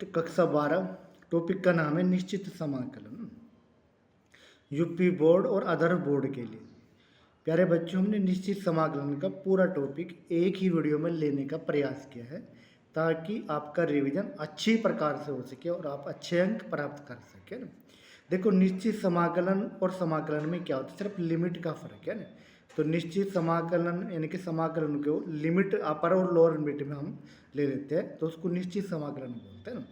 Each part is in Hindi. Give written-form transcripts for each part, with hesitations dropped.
तो कक्षा 12 टॉपिक का नाम है निश्चित समाकलन, यूपी बोर्ड और अदर बोर्ड के लिए। प्यारे बच्चों, हमने निश्चित समाकलन का पूरा टॉपिक एक ही वीडियो में लेने का प्रयास किया है ताकि आपका रिवीजन अच्छी प्रकार से हो सके और आप अच्छे अंक प्राप्त कर सकें ना। देखो, निश्चित समाकलन और समाकलन में क्या होता है, सिर्फ लिमिट का फर्क है ना। तो निश्चित समाकलन यानी कि समाकलन को लिमिट अपर और लोअर लिमिट में हम ले लेते हैं तो उसको निश्चित समाकलन बोलते हैं ना।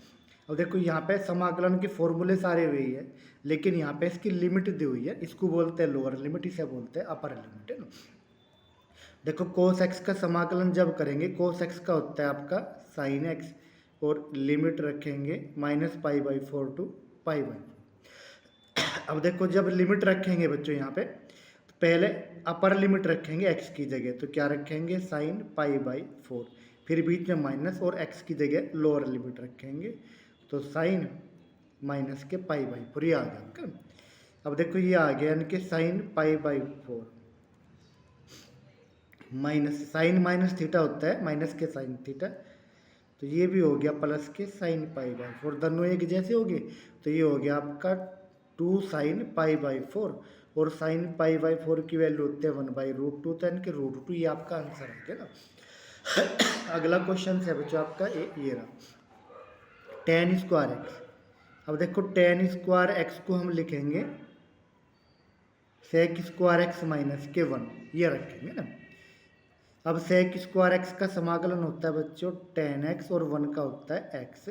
अब देखो, यहाँ पे समाकलन के फॉर्मूले सारे वही है, लेकिन यहाँ पे इसकी लिमिट दी हुई है, इसको बोलते हैं लोअर लिमिट, इसे बोलते हैं अपर लिमिट है ना। देखो, कोस एक्स का समाकलन जब करेंगे, कोस एक्स का होता है आपका साइन एक्स और लिमिट रखेंगे -π/4 टू π/4। अब देखो, जब लिमिट रखेंगे बच्चों यहाँ पे तो पहले अपर लिमिट रखेंगे एक्स की जगह, तो क्या रखेंगे sin π/4, फिर बीच में माइनस और एक्स की जगह लोअर लिमिट रखेंगे तो साइन माइनस के π/4 ये आ गया आपका। अब देखो ये आ गया यानी कि sin π/4 minus sine minus theta होता है माइनस के साइन थीटा, तो ये भी हो गया प्लस के sin π/4, दोनों एक जैसे हो गए तो ये हो गया आपका 2 sin π/4 और sin π/4 की वैल्यू होती है 1/√2, तो यानी कि √2 ये आपका आंसर है क्या ना। अगला क्वेश्चन है बच्चों आपका ये रहा tan स्क्वायर एक्स। अब देखो tan स्क्वायर एक्स को हम लिखेंगे sec स्क्वायर एक्स माइनस के 1 ये रखेंगे ना। अब sec स्क्वायर एक्स का समाकलन होता है बच्चों tan x और 1 का होता है x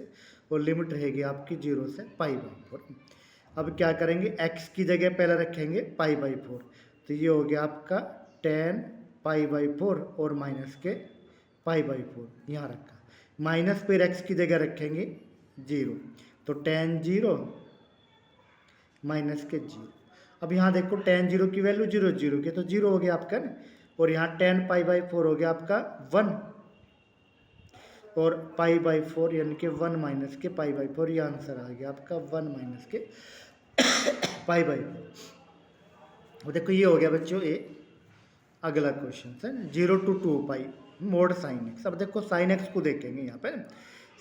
और लिमिट रहेगी आपकी 0 से π/4। अब क्या करेंगे, x की जगह पहले रखेंगे π/4, तो ये हो गया आपका tan π/4 और माइनस के π/4 यहाँ रखा, माइनस फिर x की जगह रखेंगे 0, तो tan 0 माइनस के 0। अब यहाँ देखो tan 0 की वैल्यू 0 0 की तो 0 हो गया आपका ना, और यहाँ tan π/4 हो गया आपका 1 और π/4 यानी कि 1 माइनस के π/4 ये आंसर आ गया आपका 1 माइनस के π/4। देखो ये हो गया बच्चों ये अगला क्वेश्चन है 0 to 2π मोड साइन एक्स। अब देखो साइन एक्स को देखेंगे यहाँ पे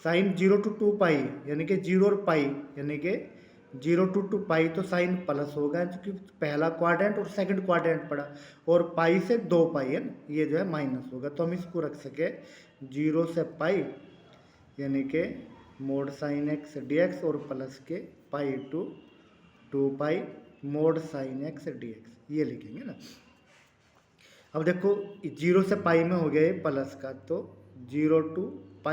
साइन 0 to 2π यानी कि 0 और पाई यानी कि 0 to 2π तो साइन प्लस होगा क्योंकि पहला क्वाड्रेंट और सेकंड क्वाड्रेंट पड़ा, और पाई से 2π है ना, ये जो है माइनस होगा, तो हम इसको रख सके 0 से π यानी कि मोड साइन एक्स dx और प्लस के π to 2π mod sine x dx ये लिखेंगे ना। अब देखो 0 से π में हो गया ये प्लस का, तो 0 to π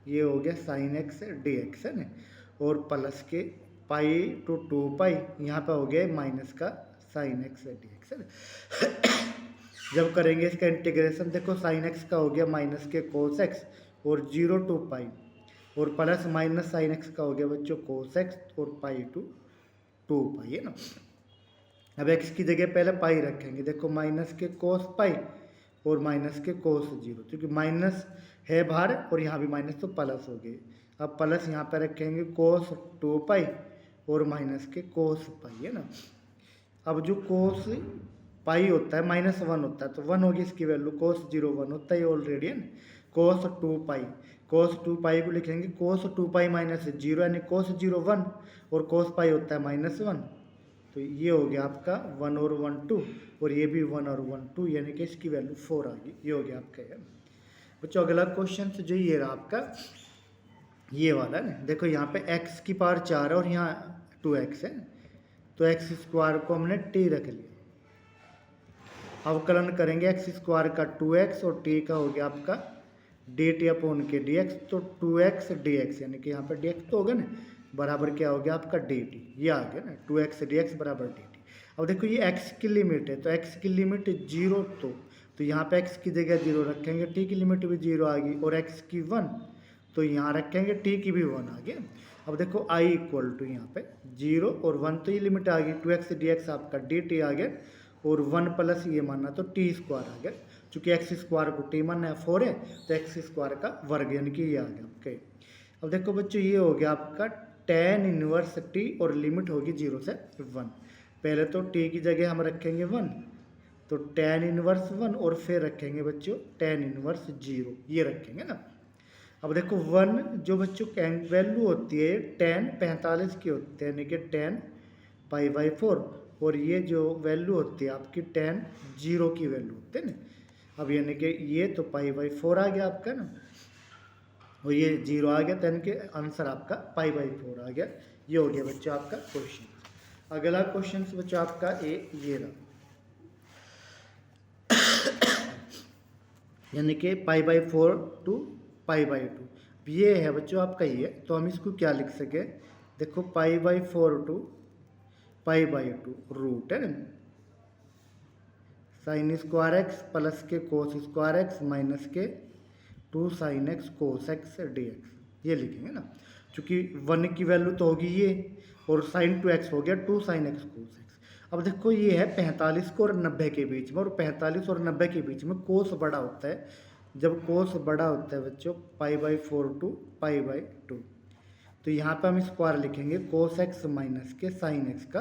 ये हो गया साइन एक्स dx है ना, और प्लस के π to 2π यहाँ पे हो गया माइनस का साइन एक्स dx है ना। जब करेंगे इसका इंटीग्रेशन, देखो साइन एक्स का हो गया माइनस के कोस एक्स और 0 to π, और प्लस माइनस साइन एक्स का हो गया बच्चों कोस एक्स और π to 2π है ना। अब x की जगह पहले पाई रखेंगे, देखो माइनस के कोस पाई और माइनस के कोस 0, क्योंकि माइनस है बाहर और यहाँ भी माइनस तो प्लस हो गए। अब प्लस यहाँ पे रखेंगे कोस 2π और माइनस के कोस पाई है ना। अब जो कोस पाई होता है -1 होता है तो 1 होगी इसकी वैल्यू, कोस 0 1 होता है ऑलरेडी है ना। कोस 2π को लिखेंगे कोस 2π -0 यानी कोस 0 1 और कोस पाई होता है -1, तो ये हो गया आपका 1 और 1 2 और ये भी 1 और 1 2 यानी कि इसकी वैल्यू 4 आ गई, ये हो गया आपका यार बच्चों। अगला क्वेश्चन जो ये रहा आपका ये वाला है, देखो यहाँ पे x की पावर 4 है और यहाँ 2x है, तो x स्क्वायर को हमने t रख लिया। अवकलन करेंगे x स्क्वायर का 2x और t का हो गया आपका dt अपॉन के dx, तो 2x dx यानी कि यहाँ पे dx तो होगा ना, बराबर क्या हो गया आपका dt, ये आ गया ना 2x dx बराबर dt। अब देखो ये x की लिमिट है, तो x की लिमिट 0 तो यहाँ पे x की जगह 0 रखेंगे, t की लिमिट भी 0 आ गई, और x की 1 तो यहाँ रखेंगे, t की भी 1 आ गया। अब देखो i इक्वल टू यहाँ पे 0 और 1 तो ये लिमिट आ गई, 2x dx आपका dt आ गया, और 1 प्लस ये मानना तो t स्क्वायर आ गया, चूँकि x स्क्वायर को t मानना है 4 है तो x स्क्वायर का वर्ग यानी कि ये आ गया आपके। अब देखो बच्चों ये हो गया आपका tan इनवर्स t और लिमिट होगी 0 से 1। पहले तो t की जगह हम रखेंगे 1, तो tan इनवर्स 1 और फिर रखेंगे बच्चों tan इनवर्स 0 ये रखेंगे ना। अब देखो वन जो बच्चों वैल्यू होती है टेन 45 की होती है, यानी कि 10 पाई बाई 4, और ये जो वैल्यू होती है आपकी 10 जीरो की वैल्यू होती है ना। अब यानी कि ये तो पाई बाई 4 आ गया आपका ना, और ये जीरो आ गया, तो यानी कि आंसर आपका पाई बाई 4 आ गया। ये हो गया बच्चों आपका क्वेश्चन। अगला क्वेश्चन बच्चों आपका ये रहा, यानी कि pi by 4 to pi by 2, ये है बच्चों आपका ये। तो हम इसको क्या लिख सके, देखो pi by 4 to pi by 2 root है ना, साइन स्क्वायर एक्स प्लस के कोस स्क्वायर एक्स माइनस के 2 साइन एक्स कोस एक्स डी एक्स, ये लिखेंगे ना। चूँकि 1 की वैल्यू तो होगी ये, और साइन 2x हो गया 2 साइन एक्स कोस एक्स। अब देखो ये है 45 को और 90 के बीच में, और 45 और 90 के बीच में कोस बड़ा होता है। जब कोस बड़ा होता है बच्चों pi by 4 to pi by 2, तो यहाँ पे हम स्क्वायर लिखेंगे कोस एक्स माइनस के साइन एक्स का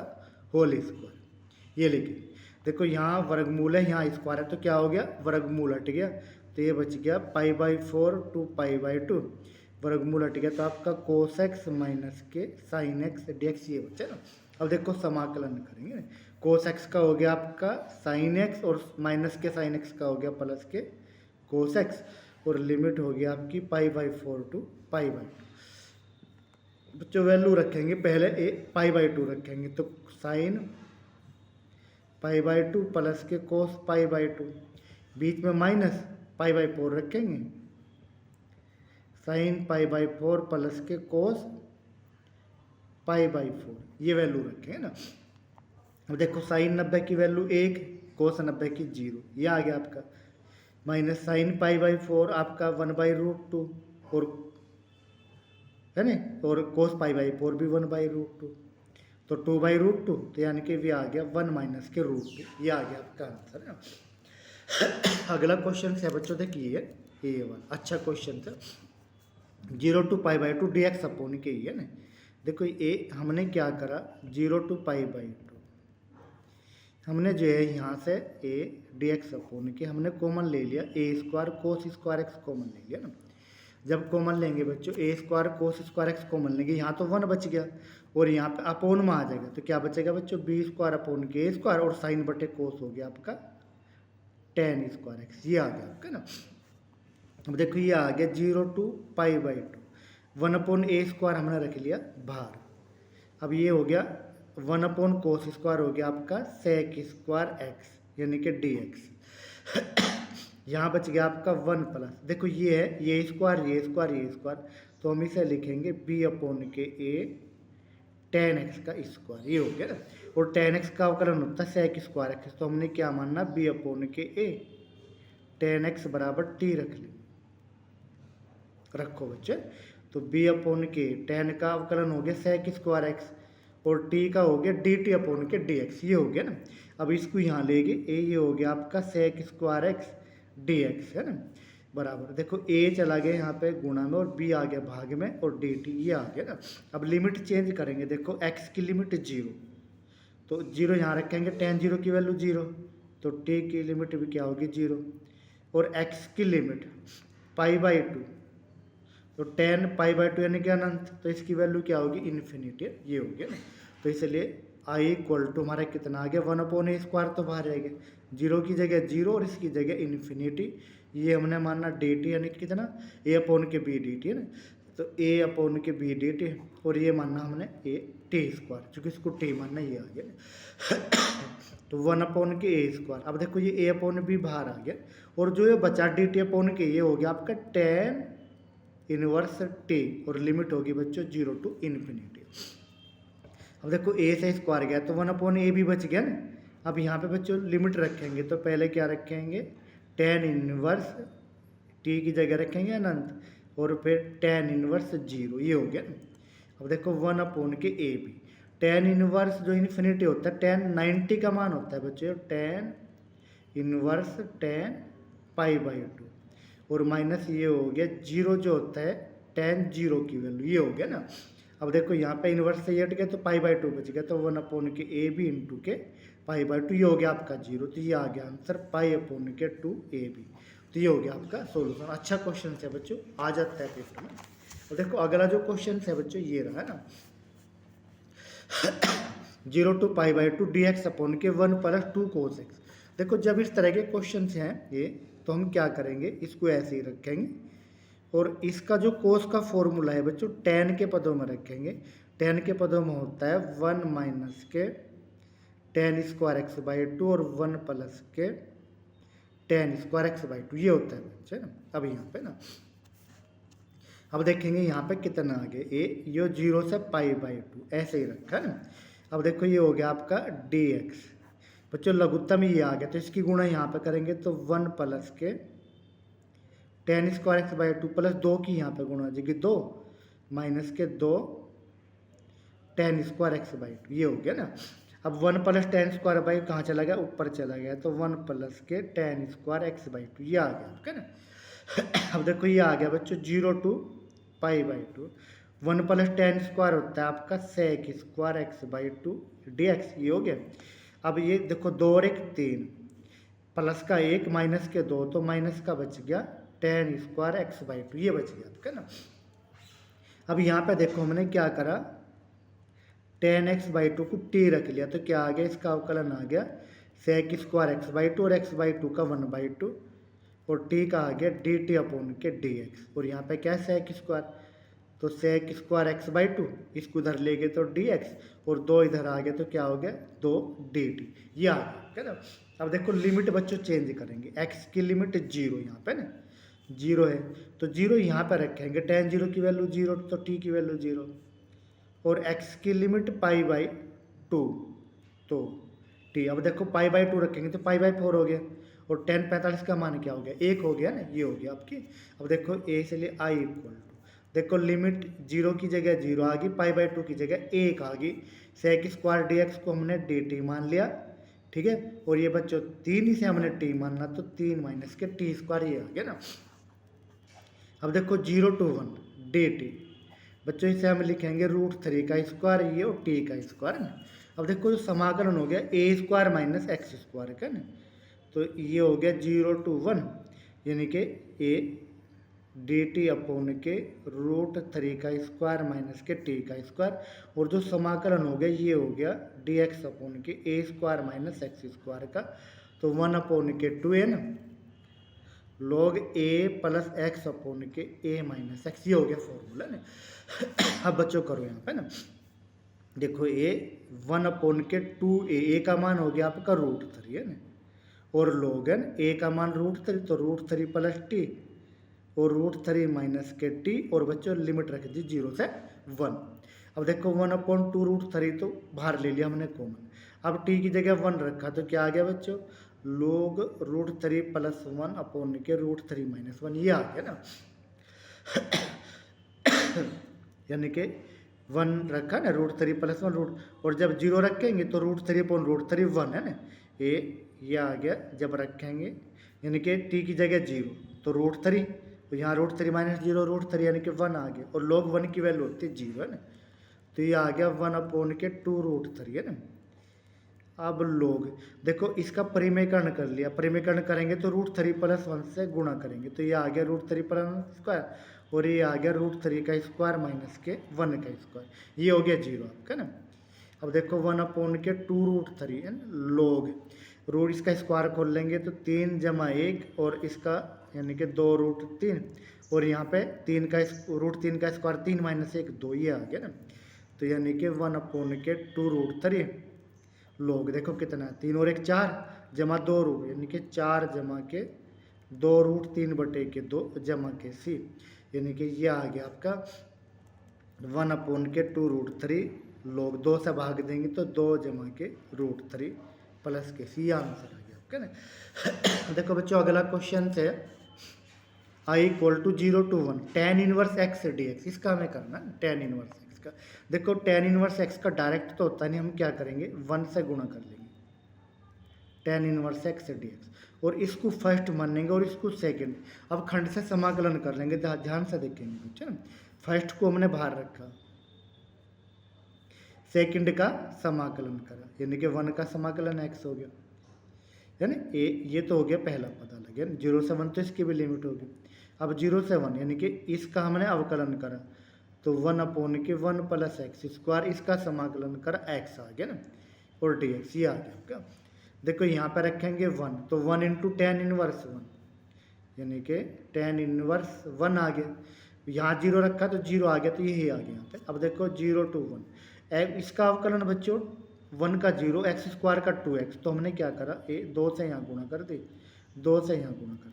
होल स्क्वायर, ये लिखेंगे। देखो यहाँ वर्गमूल है, यहाँ स्क्वायर है, तो क्या हो गया वर्गमूल हट गया, तो ये बच गया pi by 4 to pi by 2, वर्गमूल हट गया, तो आपका कोस एक्स माइनस के साइन एक्स डी एक्स ये बचा ना। अब देखो समाकलन करेंगे, कोस एक्स का हो गया आपका साइन एक्स, और माइनस के साइन एक्स का हो गया प्लस के कोस एक्स, और लिमिट हो गया आपकी pi by 4 to pi by 2। बच्चों वैल्यू रखेंगे पहले पाई बाई 2 रखेंगे, तो साइन पाई बाई 2 प्लस के कोस पाई बाई 2, बीच में माइनस पाई बाई 4 रखेंगे, साइन पाई बाई 4 प्लस के कोस पाई बाई 4, ये वैल्यू रखेंगे ना। अब देखो साइन 90 की वैल्यू 1, कोस 90 की 0, ये आ गया आपका, माइनस साइन पाई बाई 4 आपका 1 बाई रूट 2, और है ना, और कोस पाई बाई 4 भी 1 बाई रूट 2, तो 2 बाई रूट 2, तो यानी कि ये आ गया 1 माइनस के रूट 2, ये आ गया आपका आंसर है। अगला क्वेश्चन है बच्चों देखिए ये वाला अच्छा क्वेश्चन था, 0 to pi by 2 d x upon के ही है ना। देखो ये हमने क्या करा, 0 टू पाई बाई 2 हमने जो है यहाँ से ए डी एक्स अपोन के हमने कॉमन ले लिया, a square cos square x common ले लिया ना। जब कॉमन लेंगे बच्चों a square cos square x common लेंगे, यहाँ तो 1 बच गया, और यहाँ पे अपोन में आ जाएगा, तो क्या बचेगा बच्चों बी स्क्वायर अपोन के ए स्क्वायर, और साइन बटे कोस हो गया आपका टेन स्क्वायर एक्स, ये आ गया आपका ना। अब देखो ये आ गया 0 to pi by 2, 1 upon a square हमने रख लिया बाहर। अब ये हो गया 1 अपोन कोस स्क्वायर हो गया आपका सेक स्क्वायर एक्स, यानी कि डी एक्स। यहाँ बच गया आपका 1 प्लस, देखो ये है ये स्क्वायर ये स्क्वायर ये स्क्वायर, तो हम इसे लिखेंगे बी अपोन के ए टेन एक्स का स्क्वायर, ये हो गया ना। और टेन एक्स का अवकलन होता है सेक स्क्वायर एक्स, तो हमने क्या मानना बी अपोन के ए टेन एक्स बराबर टी रख लें, रखो बच्चे। तो बी अपोन के टेन का अवकलन हो गया सेक स्क्वायर एक्स, और टी का हो गया डी टी अपोन के डी एक्स, ये हो गया ना। अब इसको यहाँ लेंगे ये हो गया आपका sec square x d x है ना, बराबर देखो ए चला गया यहाँ पे गुणा में, और बी आ गया भाग में, और डी टी ये आ गया ना। अब लिमिट चेंज करेंगे, देखो एक्स की लिमिट 0, तो 0 यहाँ रखेंगे, टेन 0 की वैल्यू 0, तो टी की लिमिट भी क्या होगी 0, और एक्स की लिमिट पाई बाई 2, तो 10 पाई बाई 2 यानी कि अनंत, तो इसकी वैल्यू क्या होगी इन्फिनिटी, ये हो गया ना। तो इसलिए आई इक्वल टू हमारा कितना आ गया 1 अपोन ए स्क्वायर, तो बाहर रहेगा 0 की जगह 0 और इसकी जगह इन्फिनिटी, ये हमने मानना डी टी यानी कि कितना ए अपोन के बी डी टी है ना, तो ए अपोन के बी डी टी, और ये मानना हमने ए टी स्क्वायर, चूँकि इसको टी मानना ये आ गया। तो 1 अपोन के ए स्क्वायर, अब देखो ये ए अपोन बी बाहर आ गया, और जो ये बचा डी टी अपोन के ये हो गया आपका टेन इनवर्स टी, और लिमिट होगी बच्चों 0 टू इन्फिनिटी। अब देखो ए से स्क्वायर गया, तो 1 अपोन ए भी बच गया ना। अब यहाँ पे बच्चों लिमिट रखेंगे, तो पहले क्या रखेंगे टेन इनवर्स टी की जगह रखेंगे अनंत, और फिर टेन इनवर्स 0, ये हो गया ना। अब देखो 1 अपोन के ए भी, टेन इनवर्स जो इन्फिनिटी होता है 10 90 का मान होता है बच्चों, टेन इनवर्स 10 पाई बाई 2, और माइनस ये हो गया 0 जो होता है टेन 0 की वैल्यू, ये हो गया ना। अब देखो यहाँ पे इन्वर्स से ये हट गया, तो पाई बाई 2 बच गया, तो 1 अपोन के ए बी इंटू के पाई बाई 2, ये हो गया आपका 0, तो ये आ गया आंसर पाई अपोन के 2 ए बी। तो ये हो गया आपका सोल्यूशन। अच्छा क्वेश्चन है बच्चों, आ जाता है पेपर में। और देखो अगला जो क्वेश्चन है बच्चों ये रहा है ना, 0 to π/2 dx अपॉन के 1 + 2 cos x। देखो जब इस तरह के क्वेश्चन हैं ये, तो हम क्या करेंगे, इसको ऐसे ही रखेंगे और इसका जो कोस का फॉर्मूला है बच्चों tan के पदों में रखेंगे। tan के पदों में होता है 1 - के tan² x/2 और 1 + के tan² x/2, ये होता है बच्चे ना। अब यहाँ पे ना, अब देखेंगे यहाँ पे कितना आ गया, ये 0 से π/2 ऐसे ही रखा है ना। अब देखो ये हो गया आपका dx, बच्चों लघुत्तम ये आ गया, तो इसकी गुणा यहाँ पे करेंगे तो 1 + के tan² x/2 प्लस 2 की यहाँ पे गुणा हो जाएगी 2 माइनस के 2 tan² x/2, ये हो गया ना। अब 1 + tan² कहाँ चला गया, ऊपर चला गया, तो 1 + के tan² x/2 ये आ गया आपका ना। अब देखो ये आ गया बच्चों 0 to π/2, 1 + tan² होता है आपका sec² x/2 dx, ये हो गया। अब ये देखो 2 और 1 3, प्लस का 1 माइनस के 2, तो माइनस का बच गया tan² x/2, ये बच गया आपका ना। अब यहाँ पे देखो हमने क्या करा, tan x/2 को t रख लिया, तो क्या आ गया, इसका अवकलन आ गया sec² x/2 और x/2 का 1/2 और t का आ गया dt अपॉन के dx। और यहाँ पे क्या है sec², तो sec² x/2, इसको इधर ले गए तो dx और 2 इधर आ गया, तो क्या हो गया 2 dt, ये आ गया, है ना। अब देखो लिमिट बच्चों चेंज करेंगे, x की लिमिट 0 यहाँ पे ना 0 है, तो 0 यहाँ पे रखेंगे, tan 0 की वैल्यू 0, तो t की वैल्यू 0, और x की लिमिट π/2 तो t। अब देखो π/2 रखेंगे तो π/4 हो गया, और tan 45 का मान क्या हो गया, 1 हो गया ना, ये हो गया आपकी। अब देखो a से लिए i = देखो लिमिट 0 की जगह 0 आ गई, π/2 की जगह 1 आ गई, sec² dx को हमने dt मान लिया, ठीक है। और ये बच्चों 3 ही से हमने t मानना, तो 3 माइनस के t², ये आ गया ना। अब देखो 0 to 1 dt, बच्चों इसे हम लिखेंगे √3 का स्क्वायर, ये और t का स्क्वायर ना। अब देखो जो समाकलन हो गया a² - x² का ना, तो ये हो गया 0 to 1 यानी कि a dt अपॉन के √3 का स्क्वायर माइनस के t का स्क्वायर, और जो समाकलन हो गया ये हो गया dx अपॉन के a² - x² का, तो 1 अपॉन के 2a ना log a + x अपॉन के a - x, ये हो गया फॉर्मूला ना। अब बच्चों करो यहाँ पे ना, देखो a 1 अपॉन के 2a, a का मान हो गया आपका √3 है ना, और log a का मान √3, तो √3 + t और √3 माइनस के t, और बच्चों लिमिट रख दी 0 से 1। अब देखो 1/2 √3 तो बाहर ले लिया हमने कॉमन, अब t की जगह 1 रखा, तो क्या आ गया बच्चों log √3 + 1 अपॉन के √3 - 1, ये आ गया ना। यानी कि 1 रखा ना, √3 + 1 और जब 0 रखेंगे तो √3/√3 1 है ना, ये आ गया जब रखेंगे, यानी कि t की जगह 0 तो √3, तो यहाँ √3 - 0 √3 यानी कि 1 आ गया, और log 1 की वैल्यू होती है 0 है ना, तो ये आ गया 1 अपॉन के 2 √3 है ना। अब log देखो इसका परिमेयकरण कर लिया, परिमेयकरण करेंगे तो √3 + 1 से गुणा करेंगे, तो ये आ गया √3 + 1² और ये आ गया √3 का स्क्वायर माइनस के 1 का स्क्वायर, ये हो गया 0 आपका ना। अब देखो 1 अपॉन के 2 √3 है ना, log रूट इसका स्क्वायर खोल लेंगे तो 3 + 1 और इसका यानी कि 2 √3, और यहाँ पे 3 का √3 का स्क्वायर 3 - 1 2, ये आ गया ना, तो यानी कि 1 अपॉन के 2 √3 log देखो कितना है 3 और 1 4 जमा 2 रूट यानी कि 4 जमा के 2 √3/2 जमा के c, यानी कि ये आ गया आपका 1 अपॉन के 2 √3 log 2 से भाग देंगे तो 2 जमा के √3 प्लस के c, आंसर आ गया आपका ना। देखो बच्चों अगला क्वेश्चन है i = 0 to 1 tan 1 x dx, इसका हमें करना है tan 1 x का। देखो tan 1 x का डायरेक्ट तो होता नहीं, हम क्या करेंगे 1 से गुणा कर लेंगे tan 1 x dx, और इसको फर्स्ट मानेंगे और इसको सेकंड। अब खंड से समाकलन कर लेंगे, ध्यान से देखेंगे बच्चे ना, फर्स्ट को हमने बाहर रखा, सेकंड का समाकलन करा, यानी कि 1 का समाकलन x हो गया, है ना। ये तो हो गया पहला पता लग गया, 0 से 1 तो इसकी भी लिमिट होगी। अब 0 से 1 यानी कि इसका हमने अवकलन करा तो 1/(1 + x²), इसका समाकलन कर x आ गया ना, और dx ये आ गया आपका। देखो यहाँ पे रखेंगे 1 तो 1 × tan 1 1, यानी कि tan 1 1 आ गया। यहाँ 0 रखा तो 0 आ गया, तो यही आ गया यहाँ पे। अब देखो 0 to 1 इसका अवकलन बच्चों 1 का 0 x² का 2x, तो हमने क्या करा 2 से यहाँ गुणा कर दे, 2 से यहाँ गुणा कर दे,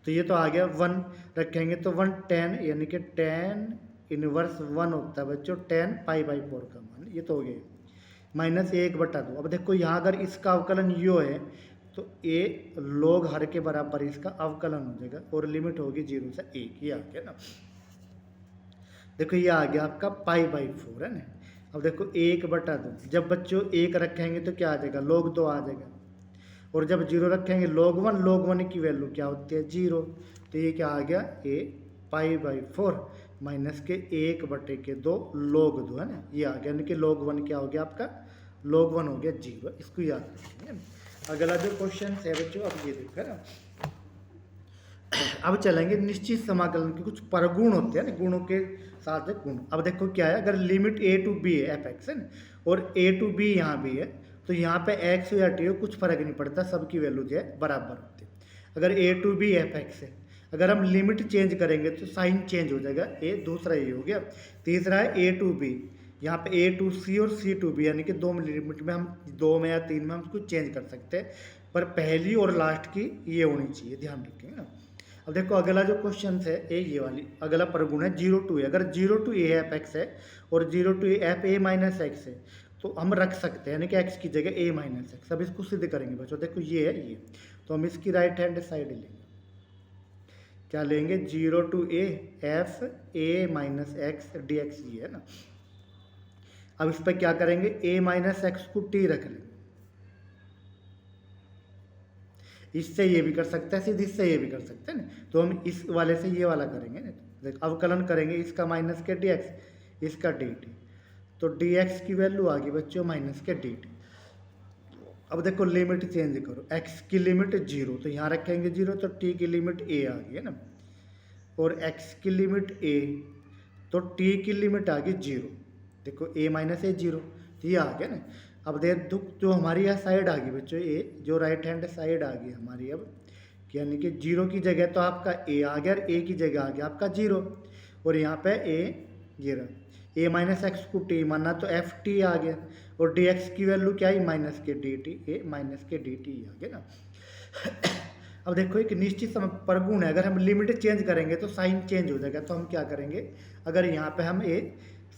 तो ये तो आ गया 1 रखेंगे तो 1 tan, यानी कि tan 1 होता है बच्चों tan π/4 का मान, ये तो हो गया -1/2। अब देखो यहाँ अगर इसका अवकलन यो है तो a log हर के बराबर इसका अवकलन हो जाएगा, और लिमिट होगी 0 से 1, ये आ गया ना। देखो ये आ गया आपका π/4 है ना। अब देखो 1/2, जब बच्चों 1 रखेंगे तो क्या आ जाएगा log 2 आ जाएगा, और जब 0 रखेंगे log 1 की वैल्यू क्या होती है 0, तो ये क्या आ गया π/4 माइनस के 1/2 log 2 है ना, ये आ गया। यानी कि log 1 क्या हो गया आपका, log 1 हो गया 0, इसको याद रखेंगे। अगला जो क्वेश्चन है बच्चों, अब ये देखो है ना, अब चलेंगे निश्चित समाकलन के कुछ परगुण होते हैं ना, गुणों के साथ गुण। अब देखो क्या है, अगर लिमिट a to b है f(x) है ना, और a to b यहाँ भी है, तो यहाँ पे x या t हो कुछ फर्क नहीं पड़ता, सबकी वैल्यू जो है बराबर होती है। अगर a to b f(x) है, अगर हम लिमिट चेंज करेंगे तो साइन चेंज हो जाएगा, ए दूसरा ये हो गया। तीसरा है a to b, यहाँ पे a to c और c to b, यानी कि 2 लिमिट में हम 2 में या 3 में हम उसको चेंज कर सकते हैं, पर पहली और लास्ट की ये होनी चाहिए, ध्यान रखेंगे ना। अब देखो अगला जो क्वेश्चन है ये वाली, अगला परगुण है 0 to a। अगर 0 to a f(x) है और 0 to a f(a-x) है, तो हम रख सकते हैं, यानी कि x की जगह a-x। अब इसको सिद्ध करेंगे बच्चों, देखो ये है ये, तो हम इसकी राइट हैंड साइड लेंगे, क्या लेंगे 0 to a f(a-x) dx, ये है ना। अब इस पर क्या करेंगे a-x को t रख लेंगे, इससे ये भी कर सकते हैं सीधे, इससे ये भी कर सकते हैं ना, तो हम इस वाले से ये वाला करेंगे ना, देख अवकलन करेंगे इसका माइनस के dx, इसका dt, तो dx की वैल्यू आ गई बच्चों माइनस के dt। अब देखो लिमिट चेंज करो, x की लिमिट 0 तो यहाँ रखेंगे 0, तो t की लिमिट a आ गई है ना, और x की लिमिट a तो t की लिमिट आ गई 0, देखो a-a 0, तो ये आ गया ना। अब देख जो हमारी यह साइड आ गई बच्चों, ये जो राइट हैंड साइड आ गई हमारी, अब यानी कि 0 की जगह तो आपका a आ गया, और a की जगह आ गया आपका 0, और यहाँ पे a ये रहा, a-x को t माना तो ft आ गया, और dx की वैल्यू क्या है माइनस के dt, a-dt आ गया ना। अब देखो एक निश्चित परगुण है, अगर हम लिमिट चेंज करेंगे तो साइन चेंज हो जाएगा, तो हम क्या करेंगे, अगर यहाँ पे हम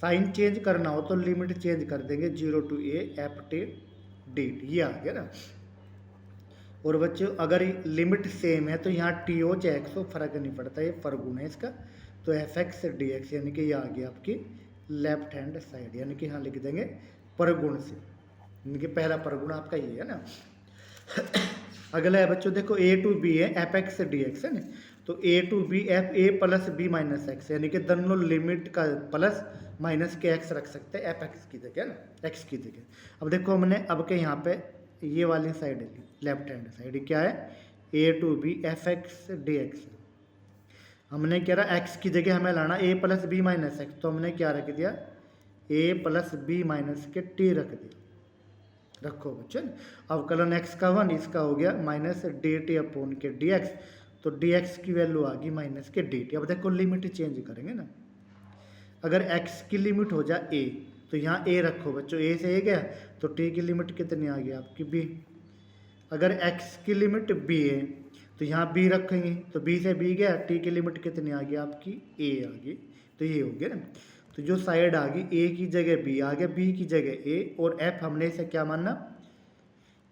साइन चेंज करना हो तो लिमिट चेंज कर देंगे 0 to a f(t) dt, ये आ गया ना। और बच्चों अगर लिमिट सेम है तो यहाँ t हो चाहे x हो फर्क नहीं पड़ता, ये परगुण है इसका, तो f(x) dx, यानी कि ये आ गया आपकी लेफ्ट हैंड साइड, यानी कि यहाँ लिख देंगे परगुण से, यानी कि पहला परगुण आपका ये है ना। अगला है बच्चों देखो a to b है f(x) dx है ना, तो a to b f(a + b-x), यानी कि दोनों लिमिट का प्लस माइनस के x रख सकते हैं f(x) की जगह ना, x की जगह। अब देखो हमने अब के यहाँ पे ये वाली साइड है लेफ्ट हैंड साइड, क्या है a to b f(x) dx, हमने क्या रहा x की जगह हमें लाना a + b-x, तो हमने क्या रख दिया a + b- के t रख दिया, रखो बच्चों। अवकलन x का 1, इसका हो गया माइनस dt के dx, तो dx की वैल्यू आ गई माइनस के dt। अब देखो लिमिट चेंज करेंगे ना, अगर x की लिमिट हो जाए a, तो यहाँ a रखो बच्चों, a से a गया तो t की लिमिट कितनी आ गई आपकी b। अगर x की लिमिट b है तो यहाँ b रखेंगे, तो b से b गया, t की लिमिट कितनी आ गई आपकी a आ गई, तो ये हो गया ना। तो जो साइड आ गई a की जगह b आ गया, b की जगह a, और f हमने इसे क्या मानना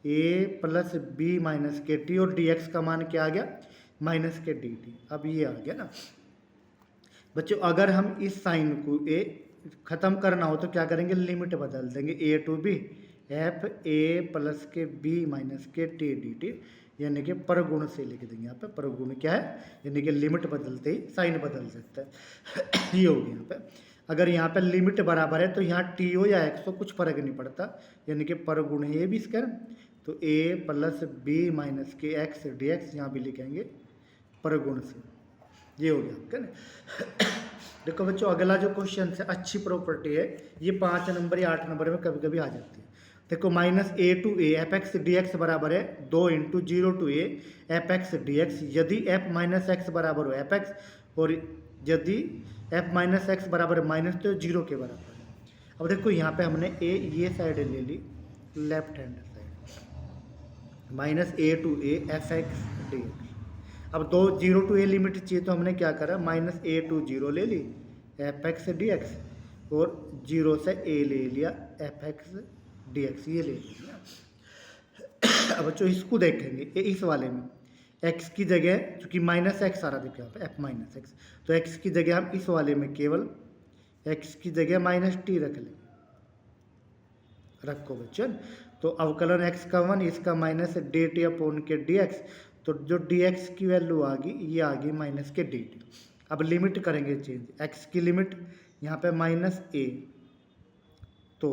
a + b- के t, और dx का मान क्या आ गया माइनस के dt। अब ये आ गया ना बच्चों, अगर हम इस साइन को a ख़त्म करना हो तो क्या करेंगे लिमिट बदल देंगे, a to b f(a + के b- के t dt, यानी कि परगुण से लिख देंगे। यहाँ पे परगुण क्या है, यानी कि लिमिट बदलते ही साइन बदल सकता है। ये हो गया यहाँ पे। अगर यहाँ पे लिमिट बराबर है तो यहाँ टी हो या एक्स हो कुछ फर्क नहीं पड़ता, यानी कि पर गुण है ये भी इसका। तो ए प्लस बी माइनस के एक्स डी एक्स यहाँ भी लिखेंगे पर गुण से, ये हो गया आपका ना। देखो बच्चों अगला जो क्वेश्चन है अच्छी प्रॉपर्टी है, ये 5 नंबर या 8 नंबर में कभी कभी आ जाती है। देखो minus a to a f x d x बराबर है 2 into zero to a f x d x, यदि एफ माइनस एक्स बराबर हो एफ एक्स और यदि एफ माइनस एक्स बराबर है माइनस तो जीरो के बराबर है। अब देखो यहाँ पे हमने ए ये साइड ले ली left hand side, minus a to a f x d x. अब दो जीरो टू ए लिमिट चाहिए तो हमने क्या करा, माइनस ए टू जीरो ले ली एफ एक्स डी एक्स और जीरो से ए ले लिया एफ एक्स डी एक्स, ये ले लिया। अब बच्चों इसको देखेंगे इस वाले में x की जगह चूंकि माइनस एक्स आ रहा देखो यहाँ पे f माइनस एक्स, तो x की जगह हम इस वाले में केवल x की जगह माइनस टी रख लें। रखो बच्चों, तो अवकलन x का 1 इसका माइनस डी टी अपॉन के डी एक्स, तो जो डी एक्स की वैल्यू आ गई ये आ गई माइनस के डी टी। अब लिमिट करेंगे चेंज, x की लिमिट यहाँ पे माइनस ए, तो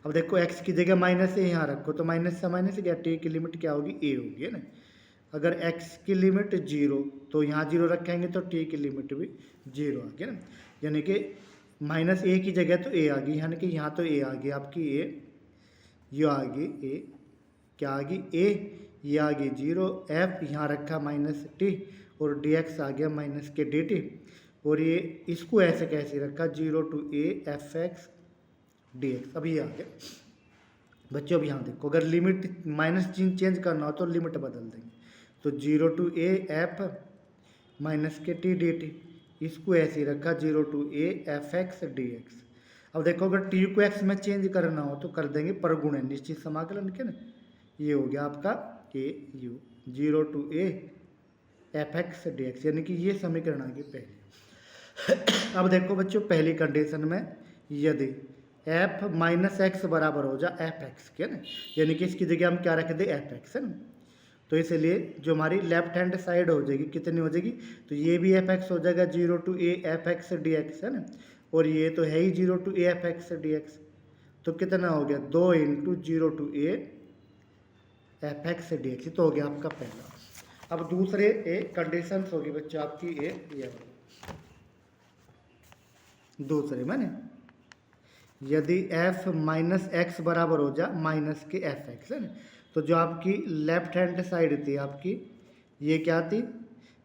अब देखो x की जगह माइनस ए यहाँ रखो तो माइनस से माइनस गया, टी की लिमिट क्या होगी ए होगी है ना। अगर x की लिमिट जीरो तो यहाँ जीरो रखेंगे तो t की लिमिट भी जीरो आ गया ना, यानी कि माइनस ए की जगह तो a आ गई, यानी कि यहाँ तो a आ गई आपकी a, ये आ गई a, क्या आ गई a, ये आ गई जीरो, f यहाँ रखा माइनस t और dx आ गया माइनस के dt, और ये इसको ऐसे कैसे रखा zero to a f x d x. अब ये आ गया बच्चों। अब यहाँ देखो अगर लिमिट माइनस चेंज करना हो तो लिमिट बदल देंगे, तो zero to a f minus के टी डी टी, इसको ऐसे ही रखा zero to a f x d x. अब देखो अगर टी को एक्स में चेंज करना हो तो कर देंगे पर गुण है निश्चित समाकलन के ना, ये हो गया आपका ए यू zero to a f x d x, यानी कि ये समीकरण आ गई पहली। अब देखो बच्चों पहली कंडीशन में यदि एफ माइनस एक्स बराबर हो जा एफ एक्स के ना, यानी कि इसकी जगह हम क्या रख दे एफ एक्स है ना, तो इसलिए जो हमारी लेफ्ट हैंड साइड हो जाएगी कितनी हो जाएगी, तो ये भी एफ एक्स हो जाएगा zero to a f x d x है ना, और ये तो है ही zero to a f x d x, तो कितना हो गया 2 into zero to a f x d x, तो हो गया आपका पहला। अब दूसरे ए कंडीशंस होगी बच्चों आपकी ये दूसरे मैंने यदि f माइनस एक्स बराबर हो जा माइनस के एफ एक्स है ना, तो जो आपकी लेफ्ट हैंड साइड थी आपकी ये क्या थी,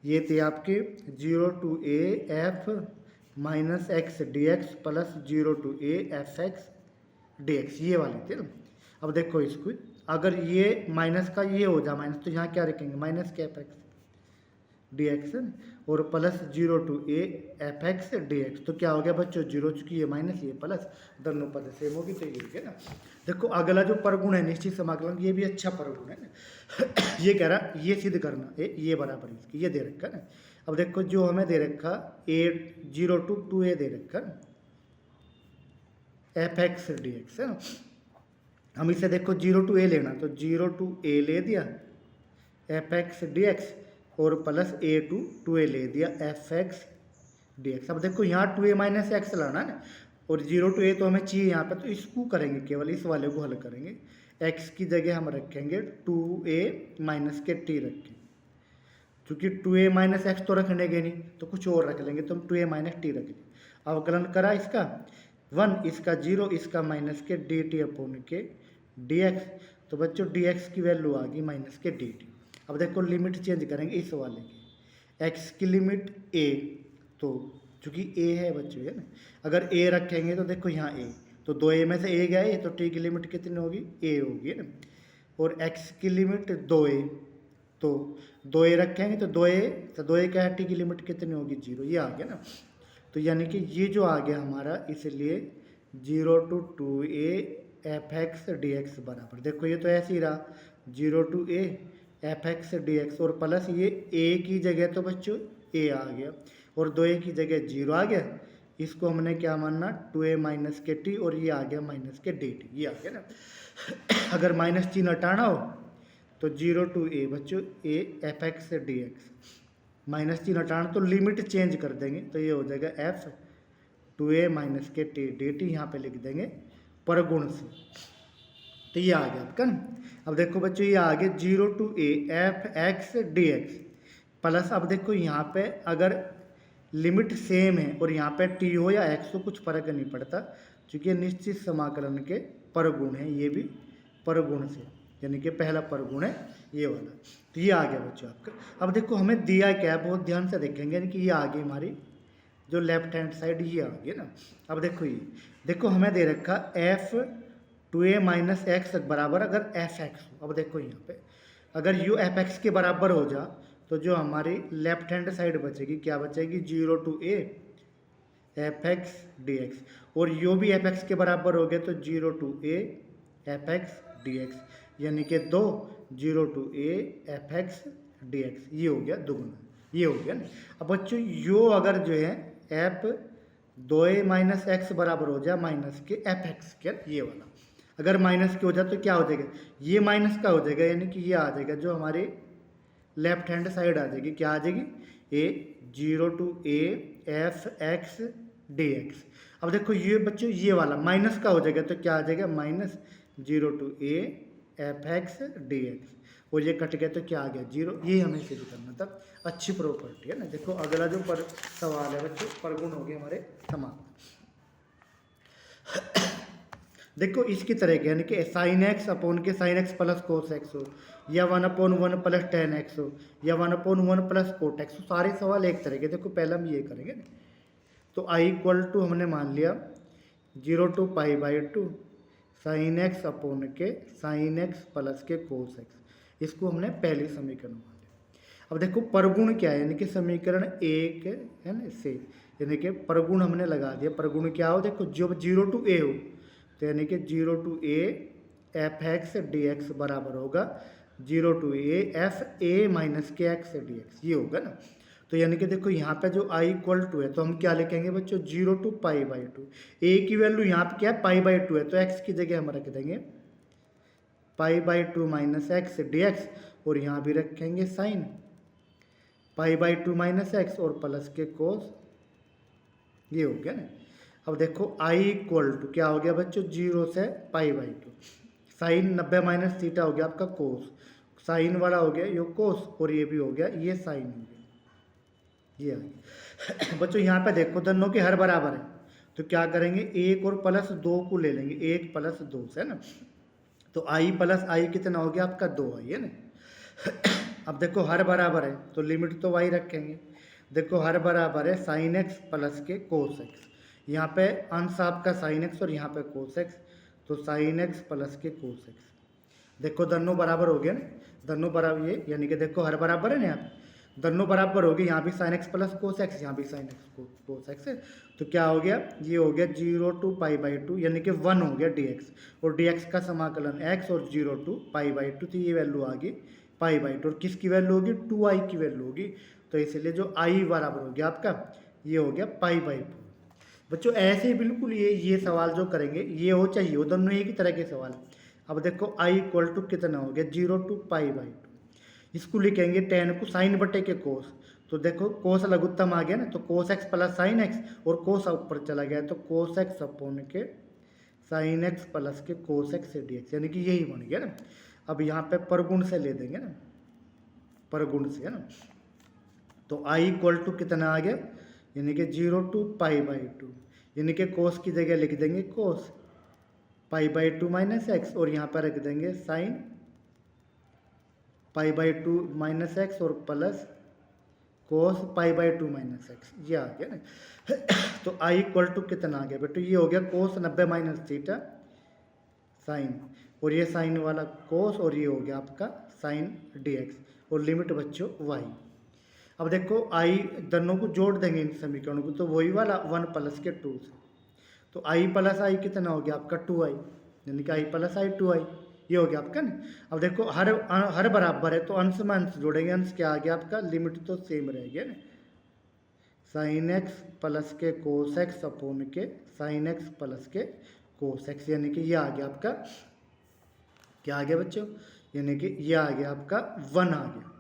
ये थी आपकी zero to a f minus x d x plus zero to a f x d x, ये वाली थी ना। अब देखो इसको अगर ये माइनस का ये हो जा माइनस, तो यहाँ क्या रखेंगे माइनस के एफ एक्स डी एक्स और plus zero to a f x d x, तो क्या हो गया बच्चों जीरो, चूंकि ये माइनस ये प्लस दोनों पद सेम होगी तो ये हो गया ना। देखो अगला जो परगुण है निश्चित समाकलन, ये भी अच्छा परगुण है ना। ये कह रहा ये सिद्ध करना ये बराबर इसकी, ये दे रखा ना। अब देखो जो हमें दे रखा ए जीरो टू टू ए दे रखा एफ एक्स डी एक्स है ना, हम इसे देखो जीरो टू ए लेना तो जीरो टू ए ले दिया एफ एक्स डी एक्स और प्लस ए टू ए ले दिया एफ एक्स डी एक्स। अब देखो यहाँ टू ए माइनस एक्स लाना है ना, और जीरो टू ए तो हमें चाहिए यहाँ पे, तो इसको करेंगे केवल इस वाले को हल करेंगे, एक्स की जगह हम रखेंगे टू ए माइनस के टी रखेंगे, क्योंकि टू ए माइनस एक्स तो रखने के नहीं तो कुछ और रख लेंगे, तो हम टू ए माइनस टी रख लेंगे। अवकलन करा इसका 1 इसका 0 इसका माइनस के डी टी अपॉन के डी एक्स, तो बच्चों डी एक्स की वैल्यू आ गई माइनस के डी टी। अब देखो लिमिट चेंज करेंगे इस वाले की, x की लिमिट a, तो चूंकि a है बच्चों है ना, अगर a रखेंगे तो देखो यहाँ a, तो 2a में से a गया है तो t की लिमिट कितनी होगी a होगी है ना, और x की लिमिट 2a, तो 2a रखेंगे तो 2a क्या है, t की लिमिट कितनी होगी 0, ये आ गया ना। तो यानी कि ये जो आ गया हमारा, इसलिए 0 to 2a f x d x बराबर, देखो ये तो ऐसे ही रहा 0 to a f x d x और प्लस ये a की जगह तो बच्चों a आ गया और 2a की जगह 0 आ गया, इसको हमने क्या मानना 2a माइनस के टी और ये आ गया माइनस के डी टी, ये आ गया ना। अगर माइनस चिन्ह हटाना हो तो 0 टू a बच्चों a f x d x, minus चिन्ह हटाना तो लिमिट चेंज कर देंगे तो ये हो जाएगा f 2a माइनस के टी डी टी यहाँ पर लिख देंगे परगुण से। तो ये आ गया आपका ना। अब देखो बच्चों ये आ गया 0 to a f x d x plus, अब देखो यहाँ पे अगर लिमिट सेम है और यहाँ पे टी हो या एक्स हो कुछ फर्क नहीं पड़ता, क्योंकि निश्चित समाकलन के परगुण है, ये भी परगुण से, यानी कि पहला परगुण है ये वाला। तो ये आ गया बच्चों आपका। अब देखो हमें दिया है क्या, बहुत ध्यान से देखेंगे, यानी कि ये आ गई हमारी जो लेफ्ट हैंड साइड ये आ गई ना। अब देखो ये देखो हमें दे रखा एफ 2a माइनस एक्स बराबर अगर एफ एक्स हो। अब देखो यहाँ पे अगर यू एफ एक्स के बराबर हो जा तो जो हमारी लेफ्ट हैंड साइड बचेगी क्या बचेगी 0 to a f x d x, और यू भी एफ एक्स के बराबर हो गया तो 0 to a f x d x, यानी कि 0 to a f x d x, ये हो गया दुगुना, ये हो गया ना। अब बच्चों यो अगर जो है एफ 2a माइनस एक्स बराबर हो जाए माइनस के एफ एक्स के, ये वाला अगर माइनस के हो जाए तो क्या हो जाएगा, ये माइनस का हो जाएगा, यानी कि ये आ जाएगा जो हमारी लेफ्ट हैंड साइड आ जाएगी, क्या आ जाएगी ए 0 to a f x d x. अब देखो ये बच्चों ये वाला माइनस का हो जाएगा तो क्या आ जाएगा minus 0 to a f x d x, और ये कट गया तो क्या आ गया 0। ये हमें सिद्ध करना था, अच्छी प्रॉपर्टी है ना। देखो अगला जो सवाल है बच्चों परगुण हो गए हमारे समाप्त। देखो इसकी तरह के, यानी कि साइन एक्स अपॉन के sine x plus cos x हो, या 1/1 प्लस टेन एक्स हो, या 1/1 प्लस कोट एक्स हो, सारे सवाल एक तरह के। देखो पहले हम ये करेंगे ना, तो आई इक्वल टू हमने मान लिया 0 to π/2 साइन एक्स अपॉन के साइन एक्स प्लस के कोस एक्स, इसको हमने पहले समीकरण मान लिया। अब देखो परगुण क्या है, यानी कि समीकरण एक है ना से, यानी कि परगुण हमने लगा दिया। परगुण क्या हो, देखो जब 0 to a हो तो यानी कि 0 to a f x d x बराबर होगा 0 to a F a minus के एक्स डी एक्स, ये होगा ना। तो यानी कि देखो यहाँ पे जो आई इक्वल टू है तो हम क्या लिखेंगे बच्चों 0 to π/2, ए की वैल्यू यहाँ पे क्या है π/2 है, तो एक्स की जगह हम रख देंगे π/2 माइनस एक्स डी एक्स, और यहाँ भी रखेंगे साइन π/2 माइनस एक्स और प्लस के कोस, ये हो गया ना। अब देखो आई इक्वल टू क्या हो गया बच्चों 0 से π/2, साइन 90 माइनस थीटा हो गया आपका कोस, साइन वाला हो गया ये कोस, और ये भी हो गया ये साइन हो गया, ये आ गया। बच्चों यहाँ पे देखो दोनों के हर बराबर है तो क्या करेंगे एक और प्लस 2 को ले लेंगे, 1 + 2 से ना, तो आई प्लस आई कितना हो गया आपका 2 आई है ना। अब देखो हर बराबर है तो लिमिट तो वाई रखेंगे। देखो हर बराबर है साइन एक्स प्लस के कोस एक्स, यहाँ पे अंश आपका साइन एक्स और यहाँ पे कोस एक्स, तो साइन एक्स प्लस के कोस एक्स। देखो दोनों बराबर हो गया ना, दोनों बराबर ये, यानी कि देखो हर बराबर है ना, यहाँ पे दोनों बराबर हो गए, यहाँ भी sign x plus cos x, यहाँ भी साइन एक्स कोस एक्स, तो क्या हो गया ये हो गया 0 to π/2, यानी कि 1 हो गया dx, और dx का समाकलन x और 0 to π/2, तो ये वैल्यू आ गई π/2, और किसकी वैल्यू होगी 2i की वैल्यू होगी, तो इसलिए जो i बराबर हो गया आपका ये हो गया π/4। बच्चों ऐसे ही बिल्कुल ये सवाल जो करेंगे ये हो चाहिए वो दोनों एक ही तरह के सवाल। अब देखो i इक्वल टू कितना हो गया 0 to π/2, इसको लिखेंगे tan को साइन बटे के कोस, तो देखो कोस लघुत्तम आ गया ना, तो cos x plus sine x, और कोस ऊपर चला गया तो कोस एक्स अपॉन के साइन एक्स प्लस के कोस एक्स डी एक्स, यानी कि यही बन गया ना। अब यहाँ पे परगुण से ले देंगे ना, परगुण से है ना, तो आई इक्वल टू कितना आ गया यानी कि 0 to π/2, यानी कि कोस की जगह लिख देंगे कोस π/2 माइनस एक्स, और यहाँ पर रख देंगे साइन π/2 माइनस एक्स और प्लस कोस π/2 माइनस एक्स, ये आ गया ना। तो आई इक्वल टू कितना आ गया बेटो, ये हो गया कोस 90 माइनस थीटा साइन, और ये साइन वाला कोस, और ये हो गया आपका साइन dx, और लिमिट बच्चों y। अब देखो आई दोनों को जोड़ देंगे इन समीकरणों को, तो वही वाला 1 प्लस के 2 से, तो आई प्लस आई कितना हो गया आपका 2i, यानी कि आई प्लस आई 2i, ये हो गया आपका ना। अब देखो हर बराबर है तो अंश में अंश जोड़ेंगे, अंश क्या आ गया आपका लिमिट तो सेम रह गया ना, साइन एक्स प्लस के कोस एक्स अपॉन के साइन एक्स प्लस के कोस एक्स, यानी कि ये आ गया आपका क्या आ गया बच्चों, यानी कि ये आ गया आपका 1 आ गया।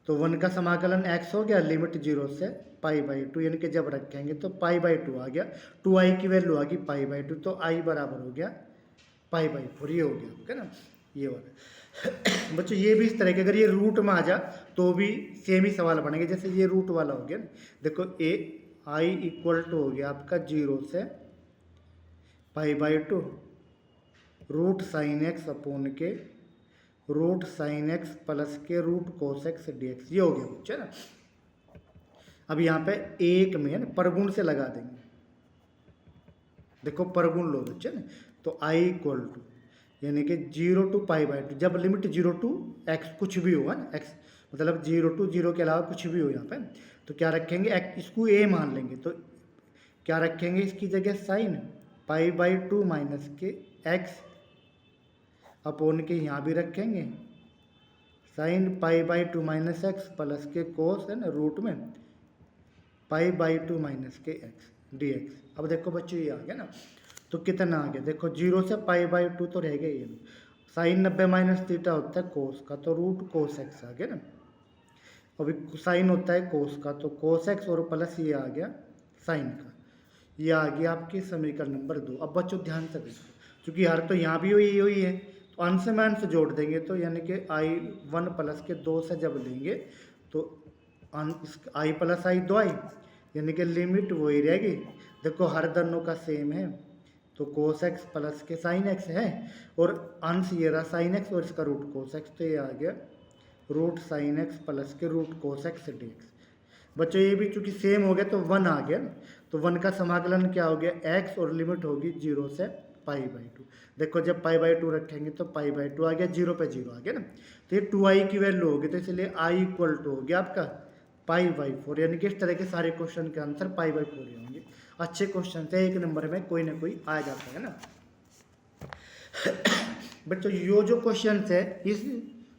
तो 1 का समाकलन x हो गया लिमिट 0 से पाई बाई टू, यानी कि जब रखेंगे तो पाई बाई टू आ गया, 2i की वैल्यू आ गई पाई बाई टू, तो i बराबर हो गया पाई बाई फोर, ये हो गया आपका ना ये वाला। बच्चों ये भी इस तरह के अगर ये रूट में आ जा तो भी सेम ही सवाल बनेंगे, जैसे ये रूट वाला हो गया ना, देखो i इक्वल टू हो गया आपका 0 से pi by two root sine x upon के रूट साइन एक्स प्लस के root cos x d x, ये हो गया बच्चे ना। अब यहाँ पे एक में ना परगुण से लगा देंगे, देखो परगुण लो बच्चे ना, तो i इक्वल टू यानी कि 0 टू पाई बाई टू, जब लिमिट 0 टू x कुछ भी होगा ना, x मतलब 0 टू 0 के अलावा कुछ भी हो यहाँ पे, तो क्या रखेंगे इसको a मान लेंगे, तो क्या रखेंगे इसकी जगह sine pi by to minus के x अपोन के यहाँ भी रखेंगे sine pi by to minus x plus के कोस है ना रूट में पाई बाई टू माइनस के एक्स डी एक्स। अब देखो बच्चों ये आ गया ना, तो कितना आ गया, देखो 0 से पाई बाई टू तो रह गया ये, साइन 90 माइनस थीटा होता है कोस का, तो रूट कोस एक्स आ गया ना। अभी साइन होता है कोस का, तो कोस एक्स और प्लस ये आ गया साइन का, ये आ गया आपकी समीकरण नंबर 2। अब बच्चों ध्यान से देखो, क्योंकि यार तो यहाँ भी हुई है, तो अंश में अंश जोड़ देंगे, तो यानी कि i1 प्लस के 2 से जब लेंगे तो i प्लस आई 2i, यानी कि लिमिट वही रहेगी। देखो हर दोनों का सेम है, तो कोस एक्स प्लस के साइन एक्स है, और अंश ये रहा साइन एक्स और इसका रूट कोस एक्स, तो ये आ गया रूट साइन एक्स प्लस के root cos x d x. बच्चों ये भी चूंकि सेम हो गया तो 1 आ गया, तो 1 का समाकलन क्या हो गया x, और लिमिट होगी 0 से पाई बाई टू। देखो जब पाई बाई टू रखेंगे तो पाई बाई टू आ गया, 0 पे 0 आ गया ना, तो ये 2i की वैल्यू होगी, तो इसलिए i इक्वल टू हो गया आपका पाई बाई फोर, यानी कि इस तरह के सारे क्वेश्चन के आंसर पाई बाई फोर ही होंगे। अच्छे क्वेश्चन से एक नंबर में कोई ना कोई आ जाता है ना। बच्चों ये जो क्वेश्चन है इस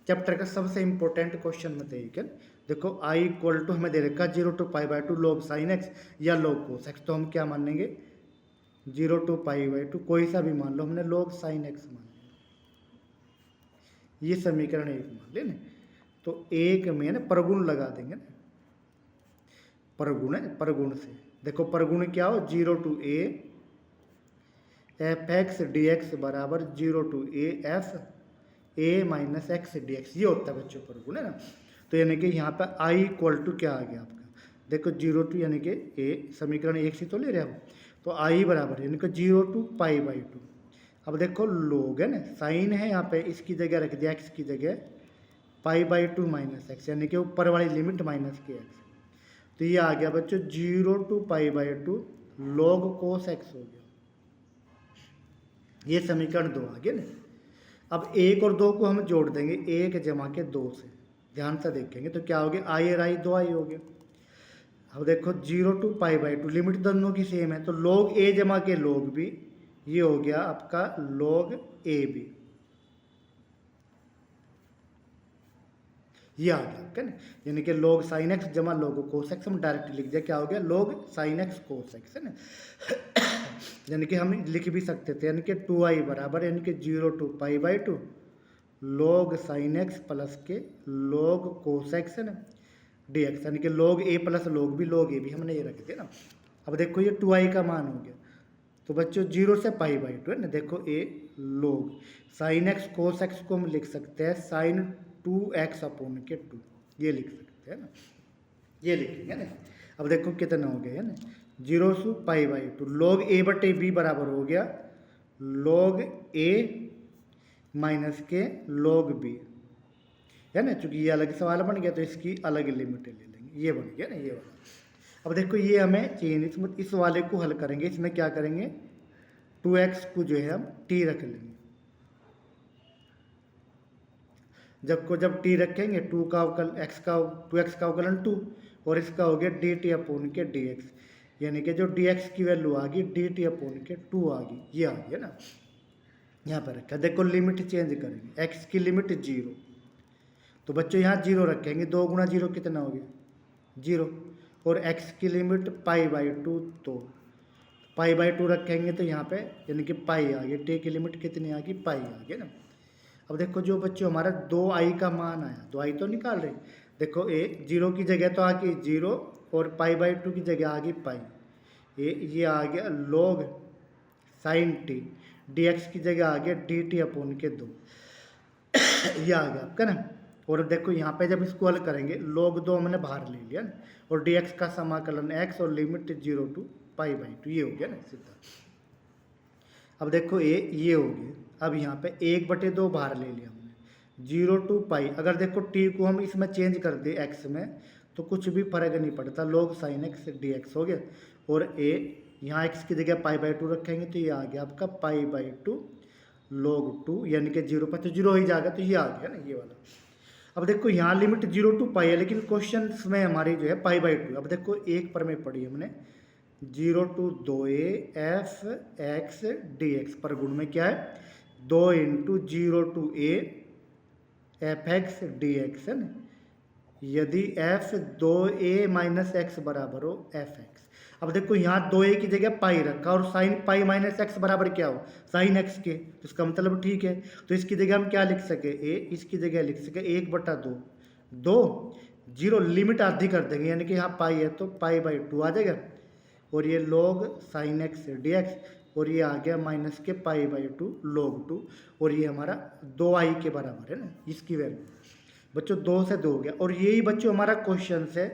चैप्टर का सबसे इंपॉर्टेंट क्वेश्चन में देखिए, देखो i इक्वल टू हमें दे रखा 0 to pi by two log sine x या लॉग कोस एक्स, तो हम क्या मान लेंगे 0 टू पाई बाई टू कोई सा भी मान लो, हमने लॉग साइन एक्स मान लिया, ये समीकरण 1 मान ले ना, तो एक में ना परगुण लगा देंगे ना, परगुण है, परगुण से देखो परगुण क्या हो 0 to a f x d x बराबर 0 to a f a minus x d x, ये होता है बच्चों परगुण है ना। तो यानी कि यहाँ पे i इक्वल टू क्या आ गया आपका, देखो 0 टू यानी कि a समीकरण 1 से तो ले रहे हो, तो i बराबर यानी कि 0 टू पाई बाई टू। अब देखो लोग है ना, साइन है यहाँ पे, इसकी जगह रख दिया x की जगह पाई बाई टू माइनस एक्स, यानी कि ऊपर वाली लिमिट माइनस के एक्स, तो ये आ गया बच्चों 0 to pi by two log cos x हो गया, ये समीकरण 2 आ गया ना। अब 1 और 2 को हम जोड़ देंगे 1 जमा के 2 से, ध्यान से देखेंगे तो क्या हो गया i और i 2i हो गया। अब देखो 0 to pi by two limit दोनों की सेम है, तो log a जमा के log b, ये हो गया आपका log a b, ये आ गया क्या ना, यानी कि log साइन एक्स जमा log कोस एक्स, हम डायरेक्ट लिख दिया क्या हो गया log साइन एक्स कोस एक्स है ना। यानी कि हम लिख भी सकते थे, यानी कि 2i बराबर यानी कि 0 to pi by two log sine x plus के log कोस एक्स है ना डी एक्स, यानी कि log a plus log a भी हमने ये रख दिया ना। अब देखो ये 2i का मान हो गया, तो बच्चों 0 से पाई बाई टू है ना, देखो a log sine x cos x को हम लिख सकते हैं साइन 2x अपोन के 2, ये लिख सकते हैं ना, ये लिखेंगे ना। अब देखो कितना हो गया है ना 0 से pi by two log a बटे b बराबर हो गया log a माइनस के log b है ना, चूंकि ये अलग सवाल बन गया तो इसकी अलग लिमिट ले लेंगे, ये बन गया ना ये वाला। अब देखो ये हमें चेंज इस वाले को हल करेंगे, इसमें क्या करेंगे 2x को जो है हम t रख लेंगे, जब t रखेंगे 2x का अवकलन 2 और इसका हो गया dt अपोन के dx, यानी कि जो dx की वैल्यू आ गई dt अपोन के 2 आ गई, ये आ गया ना। यहाँ पर रखा देखो लिमिट चेंज करेंगे, x की लिमिट 0, तो बच्चों यहाँ 0 रखेंगे, 2 गुणा 0 कितना हो गया 0, और x की लिमिट पाई बाई टू, तो पाई बाई टू रखेंगे तो यहाँ पे यानी कि पाई आ गया, t की लिमिट कितनी आ गई पाई आ गया ना। अब देखो जो बच्चों हमारा 2i का मान आया, 2i तो निकाल रहे, देखो a 0 की जगह तो आ गई 0 और पाई बाई टू की जगह आ गई पाई, ये आ गया log sine t, d x की जगह आ गया डी टी अपॉन के 2, ये आ गया आपका ना। और देखो यहाँ पे जब इसको हल करेंगे log 2 हमने बाहर ले लिया ना, और डी एक्स का समाकलन x और limit 0 to pi by two, ये हो गया ना सीधा। अब देखो ये हो गया। अब यहाँ पे 1/2 बाहर ले लिया हमने, 0 टू पाई। अगर देखो टी को हम इसमें चेंज कर दे एक्स में तो कुछ भी फर्क नहीं पड़ता, log sine x d x हो गया। और यहाँ एक्स की जगह पाई बाई टू रखेंगे तो ये आ गया आपका पाई बाई टू log 2, यानी कि 0 पर तो 0 ही जाएगा, तो ये आ गया ना ये वाला। अब देखो यहाँ लिमिट 0 टू पाई है, लेकिन क्वेश्चन में हमारी जो है पाई बाई टू। अब देखो एक पर में पढ़ी हमने 0 to 2a f x d x पर गुण में क्या है 2 into 0 to a f x d x है ना। यदि f 2a माइनस एक्स बराबर हो एफ एक्स। अब देखो यहाँ 2a की जगह पाई रखा और साइन पाई माइनस एक्स बराबर क्या हो साइन एक्स के, तो इसका मतलब ठीक है। तो इसकी जगह हम क्या लिख सके इसकी जगह लिख सके 1/2 2 0 लिमिट आधी कर देंगे, यानी कि यहाँ पाई है तो पाई बाई टू आ जाएगा, और ये log sine x d x, और ये आ गया माइनस के पाई बाई टू log 2, और ये हमारा 2i के बराबर है ना इसकी वैल्यू। बच्चों 2 से 2 हो गया, और यही बच्चों हमारा क्वेश्चन है,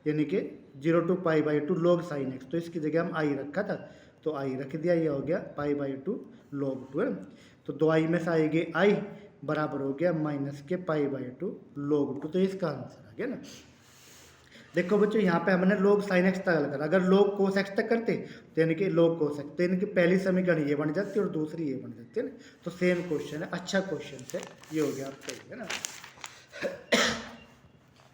यानी कि 0 to pi by two log sine x. तो इसकी जगह हम आई रखा था तो आई रख दिया, ये हो गया पाई बाई टू log 2 है ना। तो 2i में से आएगी आई बराबर हो गया माइनस के पाई बाई टू log 2, तो इसका आंसर आ गया ना। देखो बच्चों यहाँ पे हमने log साइन एक्स तक करा, अगर log कोस एक्स तक करते तो यानी कि log कोस एक्स, तो यानी कि पहली समीकरण ये बन जाती है और दूसरी ये बन जाती है ना। तो सेम क्वेश्चन है, अच्छा क्वेश्चन है, ये हो गया आपका है ना।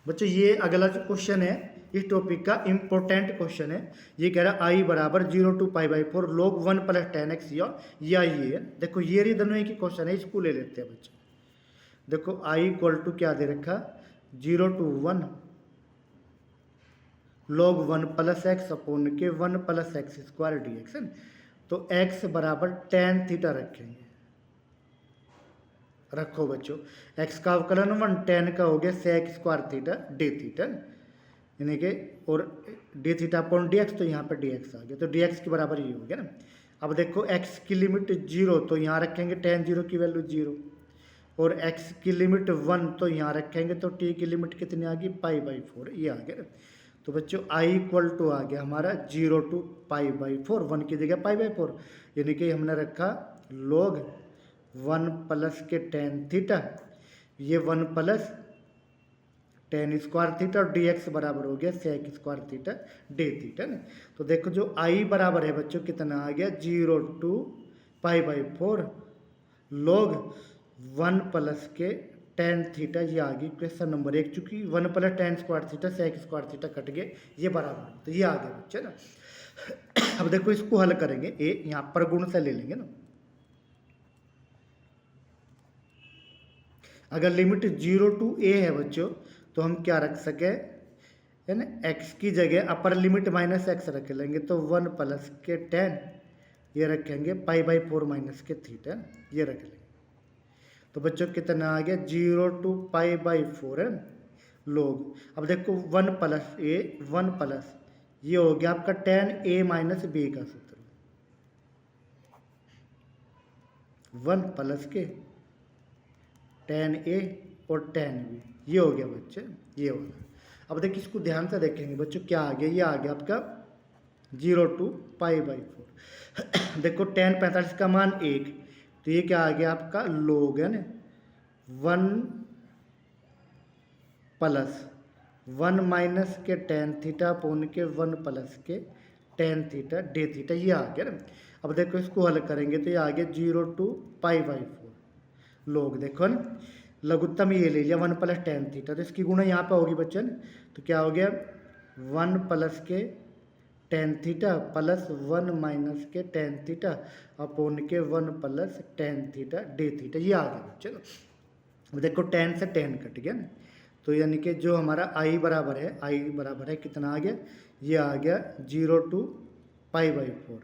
बच्चों ये अगला जो क्वेश्चन है इस टॉपिक का इम्पोर्टेंट क्वेश्चन है। ये कह रहा है आई बराबर 0 to pi by 4 log 1 plus 10x, या ये है। देखो ये रही दोनों की क्वेश्चन है, इसको ले लेते हैं बच्चों। देखो आई इक्वल टू क्या दे रखा 0 to 1 log 1 plus x upon के 1 plus x square d x है ना। तो x बराबर tan थीटा रखेंगे, रखो बच्चों x का अवकलन 1 tan का हो गया sec square theta d theta, यानी कि और D theta upon D x, तो यहाँ पर डी एक्स आ गया, तो डी एक्स के बराबर ये हो गया ना। अब देखो x की लिमिट 0, तो यहाँ रखेंगे tan 0 की वैल्यू 0, और x की लिमिट 1 तो यहाँ रखेंगे, तो t की लिमिट कितनी आ गई पाई बाई 4, ये आ गया ना। तो बच्चों i इक्वल टू आ गया हमारा 0 टू पाई बाई 4, 1 की जगह पाई बाई 4, यानी कि हमने रखा log 1 प्लस के tan थीटा, ये 1 प्लस tan स्क्वायर थीटा, और डी एक्स बराबर हो गया sec square theta d theta ना। तो देखो जो i बराबर है बच्चों कितना आ गया 0 to pi by 4 log 1 plus के tan थीटा, ये आ गई क्वेश्चन नंबर 1, चूंकि 1 plus tan square theta sec square theta कट गए, ये बराबर, तो ये आ गया बच्चे ना। अब देखो इसको हल करेंगे, यहाँ पर गुण से ले लेंगे ना। अगर लिमिट 0 टू a है बच्चों तो हम क्या रख सके है ना, x की जगह अपर लिमिट माइनस एक्स रख लेंगे, तो 1 प्लस के tan ये रखेंगे पाई बाई 4 माइनस के थीटा, ये रख लेंगे। तो बच्चों कितना आ गया 0 टू पाई बाई 4 है log। अब देखो 1 प्लस a 1 प्लस ये हो गया आपका tan a माइनस b का सूत्र, 1 प्लस के tan a और tan b, ये हो गया बच्चे ये वाला। अब देखिए इसको ध्यान से देखेंगे बच्चों क्या आ गया, ये आ गया आपका 0 टू पाई बाई 4। देखो tan 45 का मान 1, तो ये क्या आ गया आपका log है ना 1 प्लस 1 माइनस के tan थीटा अपॉन के 1 प्लस के tan थीटा डी थीटा, ये आ गया ना। अब देखो इसको हल करेंगे तो ये आ गया 0 टू पाई बाई 4 log, देखो ना लघुत्तम ये ले लिया 1 प्लस tan थीटा, तो इसकी गुणा यहाँ पे होगी बच्चन, तो क्या हो गया 1 प्लस के tan थीटा प्लस 1 माइनस के tan थीटा अपॉन के 1 plus tan theta d theta, ये आ गया बच्चे। अब देखो tan से tan कट गया ना, तो यानी कि जो हमारा i बराबर है कितना आ गया, ये आ गया 0 टू पाई बाई 4।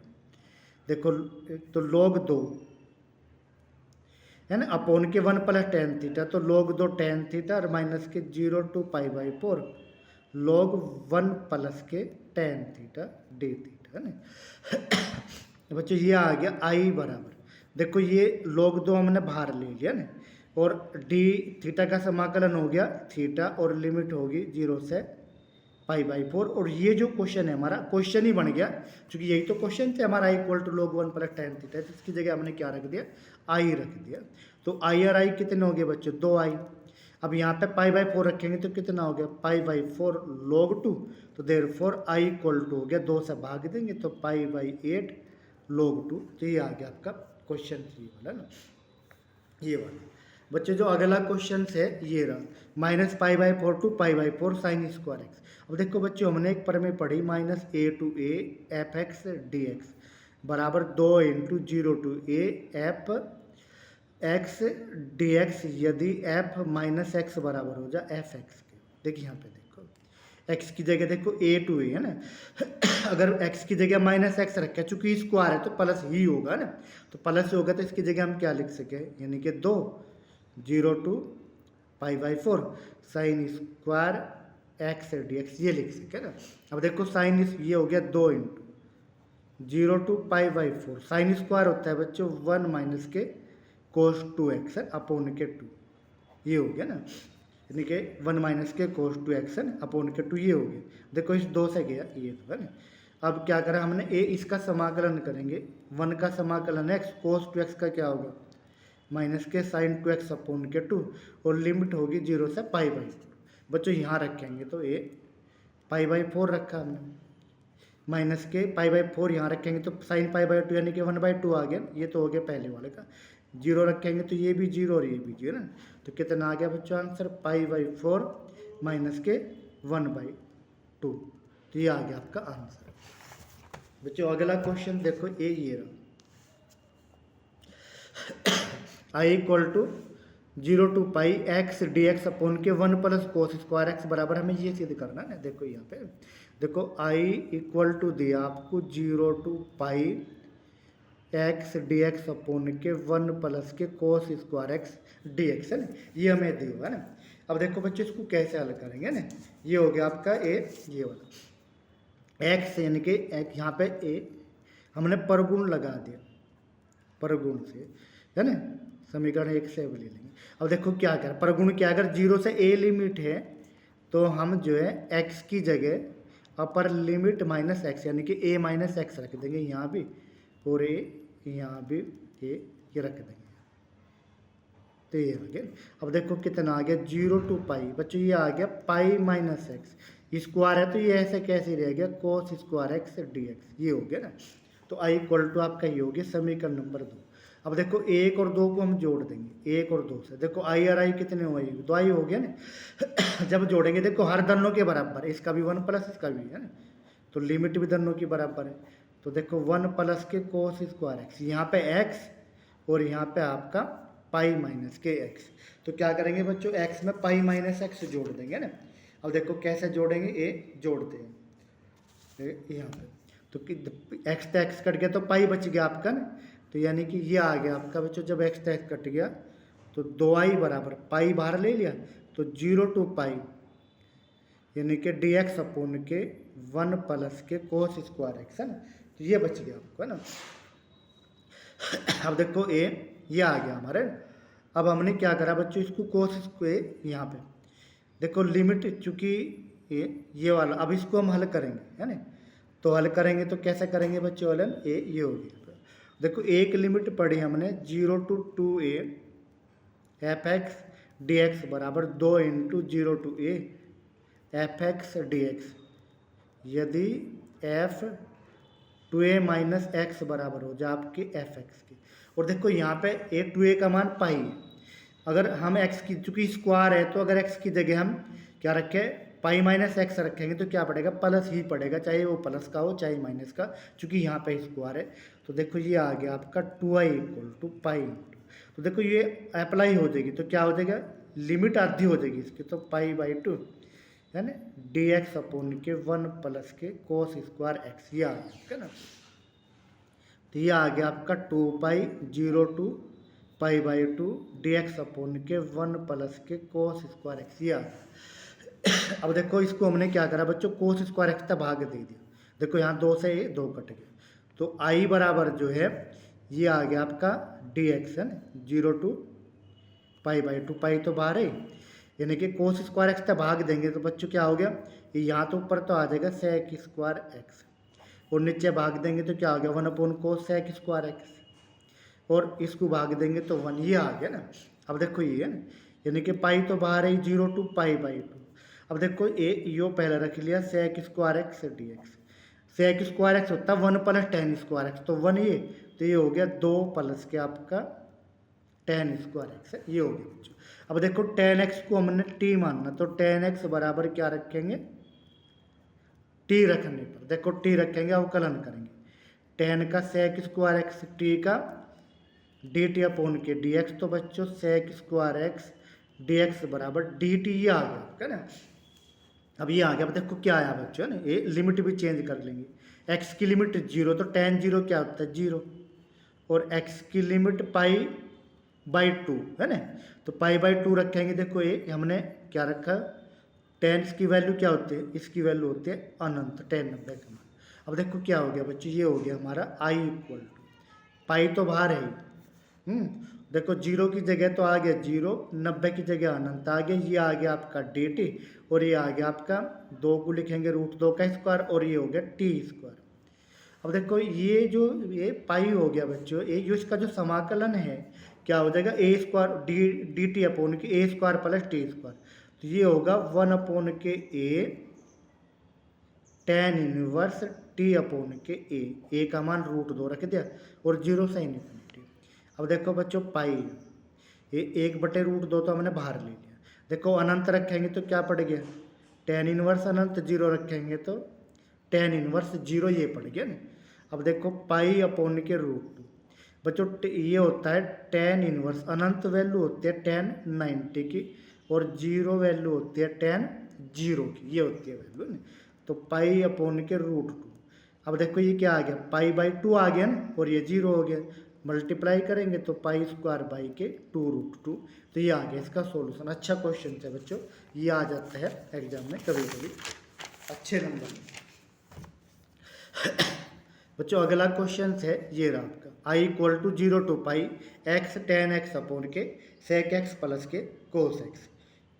देखो तो log 2 है ना अपॉन के 1 प्लस tan थीटा, तो log 2 tan थीटा और माइनस के 0 to pi by 4 log 1 plus के टेन थीटा डी थीटा है ना। बच्चों ये आ गया आई बराबर, देखो ये log 2 हमने बाहर ले लिया ना, और डी थीटा का समाकलन हो गया थीटा, और लिमिट होगी 0 से π/4। और ये जो क्वेश्चन है हमारा क्वेश्चन ही बन गया, क्योंकि यही तो क्वेश्चन थे हमारा i equal to log 1 plus tan theta, तो इसकी जगह हमने क्या रख दिया, आई रख दिया। तो आई और आई कितने हो गए बच्चों, 2i। अब यहाँ पे π/4 रखेंगे तो कितना हो गया, π/4 log 2, तो देयरफॉर i इक्वल टू हो गया 2 से भाग देंगे तो π/8 log 2। तो ये आ गया आपका क्वेश्चन 3 वाला ना, ये वाला। बच्चों जो अगला क्वेश्चन है ये रहा, -π/4 टू π/4 साइन स्क्वायर एक्स। अब देखो बच्चों हमने एक पर में पढ़ी -a to a f x d x बराबर 2 into 0 to a f x d x, यदि f माइनस एक्स बराबर हो जाए एफ एक्स के। देखिए यहाँ पे देखो x की जगह देखो a टू a है ना, अगर x की जगह माइनस एक्स रखे, चूंकि स्क्वायर है तो प्लस ही होगा ना, तो प्लस होगा तो इसकी जगह हम क्या लिख सके, यानी कि 2 0 to π/4 sine square x d x, ये लिख सके ना। अब देखो साइन ये हो गया 2 इंटू 0 टू π/4, साइन स्क्वायर होता है बच्चों 1 माइनस के कोस 2x अपॉन के 2, ये हो गया ना, यानी कि 1 माइनस के कोस 2x अपॉन के 2, ये हो गया। देखो इस 2 से गया ये तो है ना। अब क्या करा हमने, a इसका समाकलन करेंगे, 1 का समाकलन x कोस 2x का क्या होगा, माइनस के साइन 2x अपॉन के 2, और लिमिट होगी 0 से π/4। बच्चों यहाँ रखेंगे तो a π/4 रखा हमने, माइनस के π/4 यहाँ रखेंगे तो साइन π/2 यानी कि 1/2 आ गया, ये तो हो गया पहले वाले का। 0 रखेंगे तो ये भी 0 और ये भी 0 ना, तो कितना आ गया बच्चों आंसर, π/4 माइनस के 1/2, तो ये आ गया आपका आंसर। बच्चों अगला क्वेश्चन देखो ये रहा, i equal to 0 to pi x d x upon के 1 प्लस कोस स्क्वायर एक्स बराबर, हमें ये सिद्ध करना है। देखो यहाँ पे देखो i इक्वल टू दिया आपको 0 to pi x d x upon के 1 प्लस के cos square x d x है ना, ये हमें दिया है ना। अब देखो बच्चों इसको कैसे हल करेंगे ना, ये हो गया आपका ए, ये वाला एक्स यानी कि यहाँ पे ए हमने परगुण लगा दिया, परगुण से है ना, समीकरण 1 से अब ले लेंगे। अब देखो क्या कर परगुण क्या, अगर 0 से a लिमिट है तो हम जो है x की जगह अपर लिमिट माइनस एक्स यानी कि a माइनस एक्स रख देंगे यहाँ भी, और a यहाँ भी a ये रख देंगे, तो ये आ गया। अब देखो कितना आ गया 0 टू पाई, बच्चों ये आ गया पाई माइनस एक्स, स्क्वायर है तो ये ऐसे कैसे रह गया कोस स्क्वायर एक्स डी एक्स, ये हो गया ना। तो i इक्वल टू आपका ये हो गया समीकरण नंबर 2। अब देखो 1 और 2 को हम जोड़ देंगे, 1 और 2 से देखो i और i कितने हुए, 2i हो गया ना। जब जोड़ेंगे देखो हर दोनों के बराबर, इसका भी 1 प्लस इसका भी है ना, तो लिमिट भी दोनों की बराबर है। तो देखो 1 प्लस के कोस स्क्वायर एक्स, यहाँ पे x और यहाँ पे आपका पाई माइनस के एक्स, तो क्या करेंगे बच्चों x में पाई माइनस एक्स जोड़ देंगे ना। अब देखो कैसे जोड़ेंगे, a जोड़ते हैं यहाँ पे, तो x तो x कट गया तो पाई बच गया आपका ना, तो यानी कि ये आ गया आपका बच्चों, जब x टैक्स कट गया तो 2i बराबर पाई बाहर ले लिया तो 0 टू पाई यानी कि डी एक्स अपॉन के 1 प्लस के कोस स्क्वायर एक्स है ना, तो ये बच गया आपको है ना। अब देखो ये आ गया हमारे। अब हमने क्या करा बच्चों, इसको कोस स्क्वायर यहाँ पे देखो लिमिट, चूँकि ये वाला, अब इसको हम हल करेंगे है ना, तो हल करेंगे तो कैसे करेंगे बच्चों हलन, ये हो गया। देखो एक लिमिट पढ़ी हमने 0 to 2a f x d x बराबर 2 into 0 to a f x d x, यदि f 2a माइनस एक्स बराबर हो जाए आपके एफ एक्स के। और देखो यहाँ पे a 2a का मान पाई है, अगर हम x की चूँकि स्क्वायर है तो अगर x की जगह हम क्या रखें पाई माइनस एक्स रखेंगे तो क्या पड़ेगा, प्लस ही पड़ेगा, चाहे वो प्लस का हो चाहे माइनस का, चूँकि यहाँ पे स्क्वायर है। तो देखो ये आ गया आपका 2i इक्वल टू पाई, तो देखो ये अप्लाई हो जाएगी तो क्या हो जाएगा, लिमिट आधी हो जाएगी इसकी, तो π/2 है ना डी एक्स अपॉन के 1 प्लस के कोस स्क्वायर एक्स, ये आ गया ना। तो ये आ गया आपका 2π 0 टू π/2 डी एक्स अपॉन के 1 प्लस के कोस स्क्वायर एक्स, ये आ गया। अब देखो इसको हमने क्या करा बच्चों, कोस स्क्वायर एक्स का भाग दे दिया। देखो यहाँ 2 से ये 2 कट गया, तो आई बराबर जो है ये आ गया आपका डी एक्स है ना, 0 to π/2, पाई तो बाहर है, यानी कि कोस स्क्वायर एक्स का भाग देंगे तो बच्चों क्या हो गया, ये यहाँ तो ऊपर तो आ जाएगा सेक स्क्वायर एक्स, और नीचे भाग देंगे तो क्या हो गया 1/कोस सेक स्क्वायर एक्स, और इसको भाग देंगे तो 1, ये आ गया ना। अब देखो ये है ना, यानी कि पाई तो बाहर है 0 to π/2। अब देखो यो पहले रख लिया sec square x d x, sec square x होता है 1 + tan स्क्वायर एक्स, तो 1 ये, तो ये हो गया 2 प्लस के आपका tan स्क्वायर एक्स, ये हो गया बच्चों। अब देखो tan एक्स को हमने t मानना, तो tan एक्स बराबर क्या रखेंगे, t रखने पर देखो t रखेंगे, अवकलन करेंगे, tan का सेक स्क्वायर एक्स t का dt/dx, तो बच्चों सेक स्क्वायर एक्स dx बराबर dt, ये आ गया ना। अब ये आ गया, अब देखो क्या आया बच्चों ना, ये लिमिट भी चेंज कर लेंगे, x की लिमिट 0 तो tan 0 क्या होता है 0, और x की लिमिट π/2 है ना, तो π/2 रखेंगे। देखो ये हमने क्या रखा, tan की वैल्यू क्या होती है, इसकी वैल्यू होती है अनंत, tan 90 का मान। अब देखो क्या हो गया बच्चों, ये हो गया हमारा i = पाई तो बाहर है ही, देखो 0 की जगह तो आ गया 0, 90 की जगह अनंत आ गया, ये आ गया आपका dt, और ये आ गया आपका 2 को लिखेंगे √2 का स्क्वायर, और ये हो गया t स्क्वायर। अब देखो ये जो ये पाई हो गया बच्चों, ये जो इसका जो समाकलन है क्या हो जाएगा, a square dt/a square + t square, तो ये होगा 1/a tan inverse t/a, a का मान √2 रख दिया, और 0 से इन्फिनिटी। अब देखो बच्चों पाई, ये 1/√2 तो हमने बाहर ले लिया, देखो अनंत रखेंगे तो क्या पड़ गया, tan इनवर्स अनंत 0 रखेंगे तो tan इनवर्स 0, ये पड़ गया ना। अब देखो π/√2 बच्चों, ये होता है tan इनवर्स, अनंत वैल्यू होती है tan 90 की, और 0 वैल्यू होती है tan 0 की, ये होती है वैल्यू ना, तो π/√2। अब देखो ये क्या आ गया, π/2 आ गया ना, और ये 0 हो गया, मल्टीप्लाई करेंगे तो π²/2√2, तो ये आ गया इसका सॉल्यूशन। अच्छा क्वेश्चन है बच्चों, ये आ जाता है एग्जाम में कभी कभी अच्छे नंबर। बच्चों अगला क्वेश्चन है ये रहा आपका, i = 0 to πx tan x/के sec x + के cos x।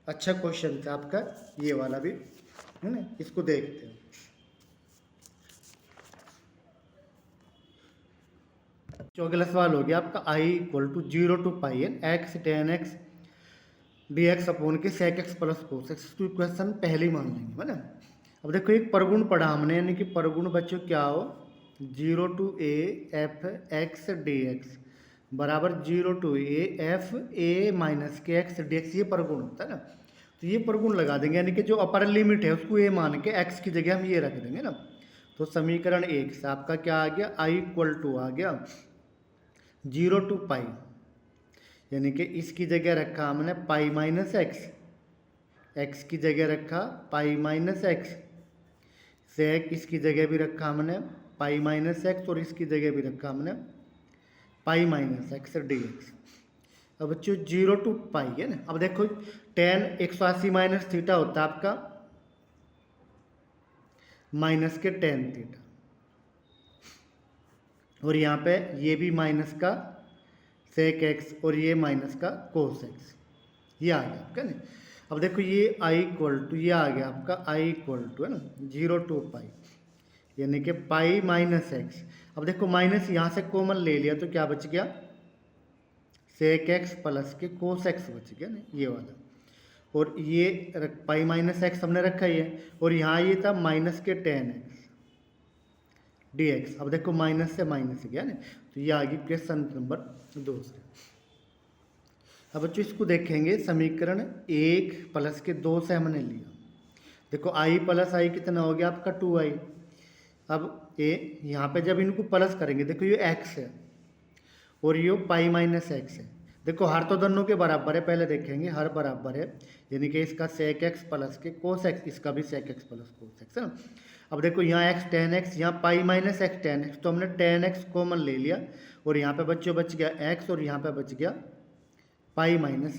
अच्छा क्वेश्चन था आपका ये वाला भी है ना, इसको देखते हैं। जो अगला सवाल हो गया आपका, i = 0 to πx tan x dx/ के sec x + cos x, इसको इक्वेशन पहले ही मान लेंगे है ना। अब देखो एक परगुण पढ़ा हमने, यानी कि परगुण बच्चों क्या हो, 0 to a f x dx बराबर 0 to a f a - के x dx, ये परगुण होता है ना। तो ये परगुण लगा देंगे, यानी कि जो अपर लिमिट है उसको a मान के x की जगह हम ये रख देंगे ना। तो समीकरण 1 से आपका क्या आ गया, i = आ गया 0 to π, यानी कि इसकी जगह रखा हमने π - x की जगह रखा π - x, सेक इसकी जगह भी रखा हमने π - x, और इसकी जगह भी रखा हमने π - x dx। अब बच्चों 0 to π है ना। अब देखो tan 180 - थीटा होता है आपका माइनस के tan थीटा, और यहाँ पे ये भी माइनस का सेक x, और ये माइनस का कोस x, ये आ गया आपका ना। अब देखो ये i = ये आ गया आपका i = है ना 0 to π, यानी कि π - x। अब देखो माइनस यहाँ से कॉमन ले लिया तो क्या बच गया, सेक x + के कोस x बच गया ना, ये वाला, और ये π - x हमने रखा ही है, और यहाँ ये था माइनस के tan x dx। अब देखो माइनस से माइनस गया ना, तो ये आ गई क्वेश्चन नंबर 2 से। अब बच्चों इसको देखेंगे, समीकरण 1 + के 2 से हमने लिया, देखो i + i कितना हो गया आपका 2i। अब ये यहाँ पे जब इनको प्लस करेंगे, देखो ये x है और ये π - x है, देखो हर तो दोनों के बराबर है, पहले देखेंगे हर बराबर है, यानी कि इसका सेक x + के कोस x, इसका भी सेक x + कोस x है ना। अब देखो यहाँ x tan x, यहाँ π - x tan x, तो हमने tan x कॉमन ले लिया, और यहाँ पे बच्चों बच गया x, और यहाँ पे बच गया π -